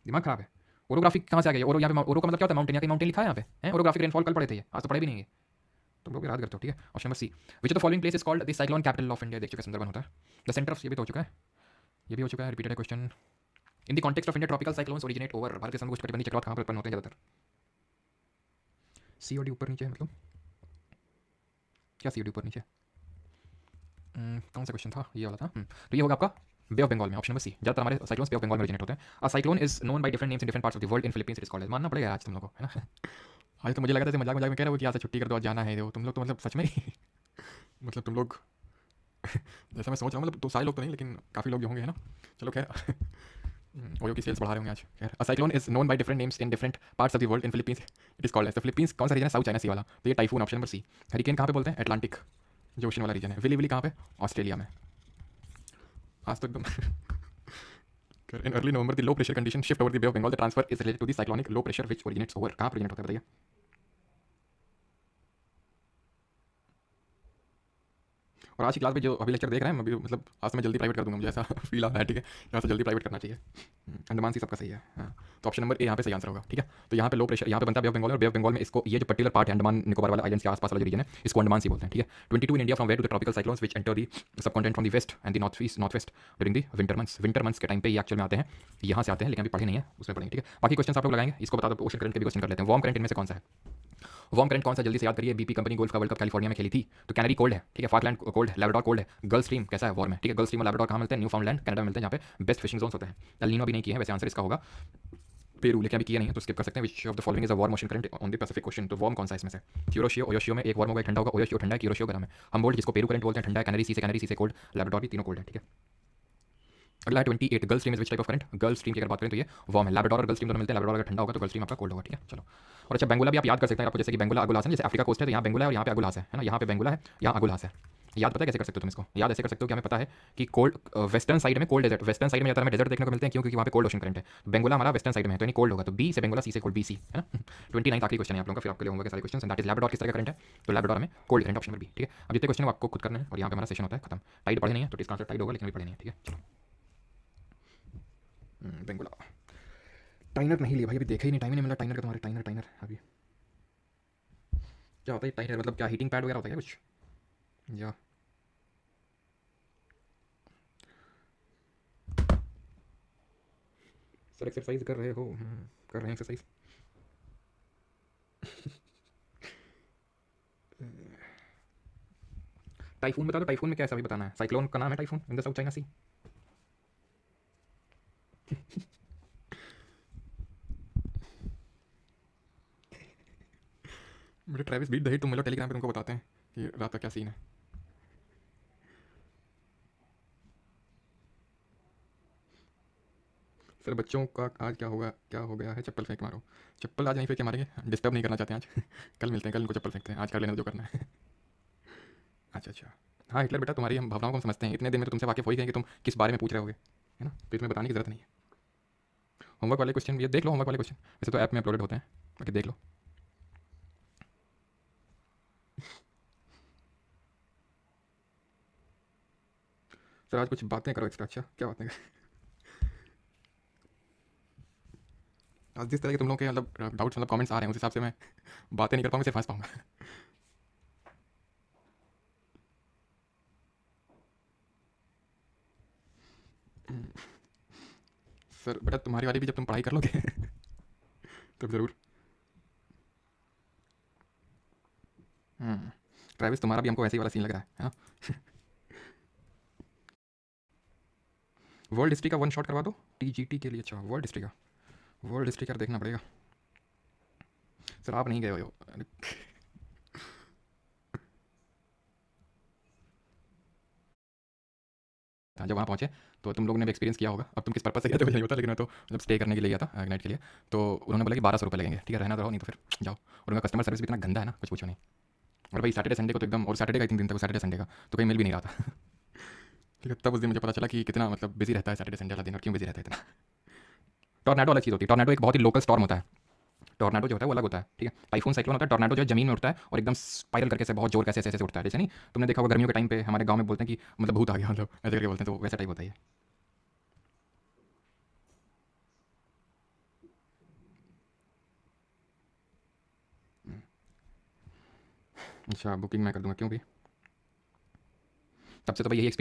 दिमाग खराब है, ओरोग्राफी कहाँ से आ गई, ओरो यहाँ पे ओरो का मतलब क्या होता है, माउंटेन, यहाँ माउंटेन लिखा है यहाँ पे है, ओरोग्राफिक रेनफॉल कल पढ़े थे, आज तो पढ़े भी नहीं है, तुम लोग याद करते हो, ठीक है। Option number C, which of the following place is called the cyclone capital of India, देख चुके सुंदरबन होता है, द सेंटर ऑफ, ये भी तो हो चुका है, ये भी हो चुका है, रिपीटेड है question. In the context of India tropical cyclones originate over, Bharat के समुद्र उष्णकटिबंधीय चक्रवात कहाँ पर उत्पन्न होते हैं ज़्यादातर, सी और डी ऊपर नीचे है, मतलब क्या सी डी ऊपर नीचे, कौन सा क्वेश्चन था, ये वाला था। तो ये होगा आपका बे ऑफ बंगाल में, ऑप्शन नंबर सी, ज़्यादातर हमारे साइक्लोन्स बे ऑफ बंगाल में ओरिजिनेट होते हैं। अ cyclone is known by different names in different parts of the world, in Philippines it is called, मानना पड़ेगा आज तुम लोगों को, है ना। आज तो मुझे लगा था मजाक मजाक में कह रहे हो कि आज से छुट्टी कर दो, आज जाना है, दो तुम लोग तो मतलब सच में ही मतलब तुम लोग जैसा मैं सोच रहा हूँ, मतलब तो सारे लोग तो नहीं लेकिन काफ़ी लोग जो होंगे, है ना। चलो खैर ओयो की सेल्स बढ़ा रहे होंगे आज। खैर a cyclone is known by different names in different parts of the world, in Philippines it is called as, तो फिलीपींस कौन सा रीजन है, साउथ चाइना सी वाला, तो ये typhoon, option number C. Hurricane कहाँ पे बोलते हैं, एटलांटिक जो ओशन वाला रीजन है। विली विली कहाँ पे, ऑस्ट्रेलिया में। आज तो एकदम In early November, the low pressure condition shift over the Bay of Bengal. The transfer is related to the cyclonic low pressure which originates over. कहाँ originate होता है बताइए? और आज की क्लास में जो अभी लेक्चर देख रहे हैं अभी मतलब आज से मैं जल्दी प्राइवेट कर दूंगा, मुझे ऐसा फील आ रहा है, ठीक है, यहाँ से जल्दी प्राइवेट करना चाहिए। अंडमान सी सबका सही है, हाँ। तो ऑप्शन नंबर ए यहाँ पे सही आंसर होगा, ठीक है। तो यहाँ पे लो प्रेशर यहाँ पे बनता है बे ऑफ बंगाल, और बे ऑफ बंगाल में इसको ये जो पर्टिकुलर पार्ट है अंडमान निकोबार वाला आइलैंड्स के आसपास वाला जो रीजन है इसको अंडमान सी बोलते हैं, ठीक है। 22 in India from where to the tropical cyclones which enter the subcontinent from the west and the north west during the winter months के टाइम पे ये एक्चुअल में आते हैं, यहाँ से आते हैं, लेकिन अभी पढ़े नहीं है उसमें पढ़ेंगे, ठीक है। बाकी क्वेश्चन आप लोग लगाएंगे, इसको बता दो ओशन करंट के भी क्वेश्चन कर लेते हैं। वार्म करंट इनमें से कौन सा है? वार्म करंट कौन सा, जल्दी से याद करिए। बीपी कंपनी गोल्फ का वर्ल्ड कप कैलिफोर्निया में खेली थी, तो कैनरी कोल्ड है, ठीक है। फाकलैंड कोल्ड है, लैब्राडोर कोल्ड है, गल्फ स्ट्रीम कैसा है वार्म है, ठीक है। गल्फ स्ट्रीम और लैब्राडोर कहाँ मिलते हैं? न्यूफाउंडलैंड कनाडा में मिलते हैं, जहाँ पे बेस्ट फिशिंग जोन्स होते हैं। एल नीनो भी नहीं किया है, वैसे आंसर इसका होगा पेरू, लेकिन अभी किया नहीं है तो स्किप कर सकते हैं। विच of the following is a warm ocean current on the Pacific ocean? तो वार्म कौन सा है इसमें से? क्यूरोशियो, ओयोशियो में एक वार्म होगा एक ठंडा होगा, ओयोशियो ठंडा है, क्यूरोशियो गर्म है। हमबोल्ट जिसको पेरू करंट बोलते हैं ठंडा है, कैनरी सी से कोल्ड, लैब्राडोर भी तीनों कोल्ड है, ठीक है। अगला है 28 gulf stream is which type of current? Gulf stream की अगर बात करें तो ये वार्म है, लैब्राडोर और गल्फ स्ट्रीम दोनों मिलते हैं, लैब्राडोर अगर ठंडा होगा तो गल्फ स्ट्रीम आपका कोल्ड होगा, ठीक है। चलो, और अच्छा बेंगोला भी आप याद कर सकते हैं आपको, जैसे कि बेंगोला अगुलास है, जैसे अफ्रीका कोस्ट है तो यहाँ बेंगोला है और यहाँ पे अगुलास है ना, यहाँ पे बेंगोला है यहाँ अगुलास है। याद पता है कैसे कर सकते हो तुम इसको? याद ऐसे कर सकते हो कि हमें पता है कि कोल्ड वेस्टर्न साइड में कोल्ड डेजर्ट, वेस्टर्न साइड में ज़्यादातर हमें डेजर्ट देखने को मिलते हैं, क्योंकि वहाँ पे कोल्ड ओशन करंट है। तो बेंगोला हमारा वेस्टर्न साइड में है तो यानी कोल्ड होगा, तो बी से बेंगोला, सी से कोल्ड, बी सी है ना। 29 आखिरी क्वेश्चन है आप लोगों का, फिर आपके लिए होंगे सारे क्वेश्चन। दैट इज लैब्राडोर किस तरह का करंट है? तो लैब्राडोर में cold current, option number B, ठीक है। अब जितने क्वेश्चन आपको खुद करने हैं और यहाँ पे हमारा सेशन होता है खत्म। टाइड पढ़े नहीं है तो इसका आंसर टाइड होगा, लेकिन अभी पढ़े नहीं है, ठीक है। चलो, बेंगोला टाइनर नहीं लिया भाई, अभी देखा ही नहीं, टाइम ही नहीं मिला टाइनर का तुम्हारे। टाइनर अभी क्या होता है टाइनर? मतलब क्या हीटिंग पैड वगैरह होता है क्या कुछ? या सर एक्सरसाइज कर रहे हो? कर रहे हैं एक्सरसाइज। टाइफून बता दो, टाइफून में क्या है अभी बताना है? साइक्लोन का नाम है typhoon in the South China sea. मेरे ट्रैविस बीट द हिट, तुम मिलो टेलीग्राम पे, तुमको बताते हैं कि रात का क्या सीन है। सर बच्चों का आज क्या होगा, क्या हो गया है? चप्पल फेंक मारो। चप्पल आज नहीं फेंक के मारेंगे, डिस्टर्ब नहीं करना चाहते हैं आज। कल मिलते हैं, कल इनको चप्पल फेंकते हैं, आज कर लेना जो करना है। अच्छा, हाँ हिटलर बेटा तुम्हारी हम भावनाओं को हम समझते हैं, इतने दिन में तो तुमसे वाकिफ हो ही गए कि तुम किस बारे में पूछ रहे होगे, है ना, तो इसमें बताने की जरूरत नहीं है। होमवर्क वाले क्वेश्चन ये देख लो, होमवर्क वाले क्वेश्चन वैसे तो ऐप में अपलोडेड होते हैं, बाकी देख लो। सर आज कुछ बातें करो एक्स्ट्रा। अच्छा क्या बातें? आज जिस तरह के तुम लोग के मतलब डाउट्स मतलब कमेंट्स आ रहे हैं उस हिसाब से मैं बातें नहीं कर पाऊंगा, सिर्फ फंस पाऊंगा। सर बेटा तुम्हारी वाली भी जब तुम पढ़ाई कर लोगे तब जरूर। ट्रैविस तुम्हारा भी हमको वैसे ही वाला सीन लग रहा है ना। वर्ल्ड हिस्ट्री का वन शॉट करवा दो टीजीटी के लिए। अच्छा वर्ल्ड हिस्ट्री का, वर्ल्ड हिस्ट्री का देखना पड़ेगा। सर आप नहीं गए हो। जब वहाँ पहुँचे तो तुम लोगों ने भी एक्सपीरियंस किया होगा, अब तुम किस पर्पज से गए थे मुझे नहीं पता, लेकिन मैं तो मतलब स्टे करने के लिए गया था नाइट के लिए। तो उन्होंने बोला कि 1200 रुपये लगेंगे, ठीक है रहना तो रहो नहीं तो फिर जाओ। और उनका कस्टमर सर्विस भी इतना गंदा है ना, कुछ पूछो नहीं। और भाई सैटरडे संडे को तो एकदम, और सैटरडे का 3 दिन था, सैटरडे संडे का तो कहीं मिल भी नहीं रहा था। ठीक है, तब उस दिन मुझे पता चला कि कितना मतलब बिजी रहता है सैटरडे संडे वाला दिन, और क्यों बिजी रहता है इतना। टॉर्नेडो अलग चीज़ होती है, टॉर्नेडो एक बहुत ही लोकल स्टॉर्म होता है। टॉर्नेडो जो होता है वो अलग होता है, ठीक है। टाइफून साइक्लोन होता है, टॉर्नेडो जो है जमीन में उठता है और एकदम स्पाइरल करके से बहुत जोर कैसे ऐसे उठता है, जैसे नहीं तुमने देखा होगा गर्मियों के टाइम पे हमारे गांव में बोलते हैं कि मतलब भूत आ गया, मतलब ऐसे करके बोलते हैं, तो वैसा टाइप होता है ये। अच्छा बुकिंग मैं कर दूंगा, क्यों भी? तब से तो भाई यही एक्सपीरियंस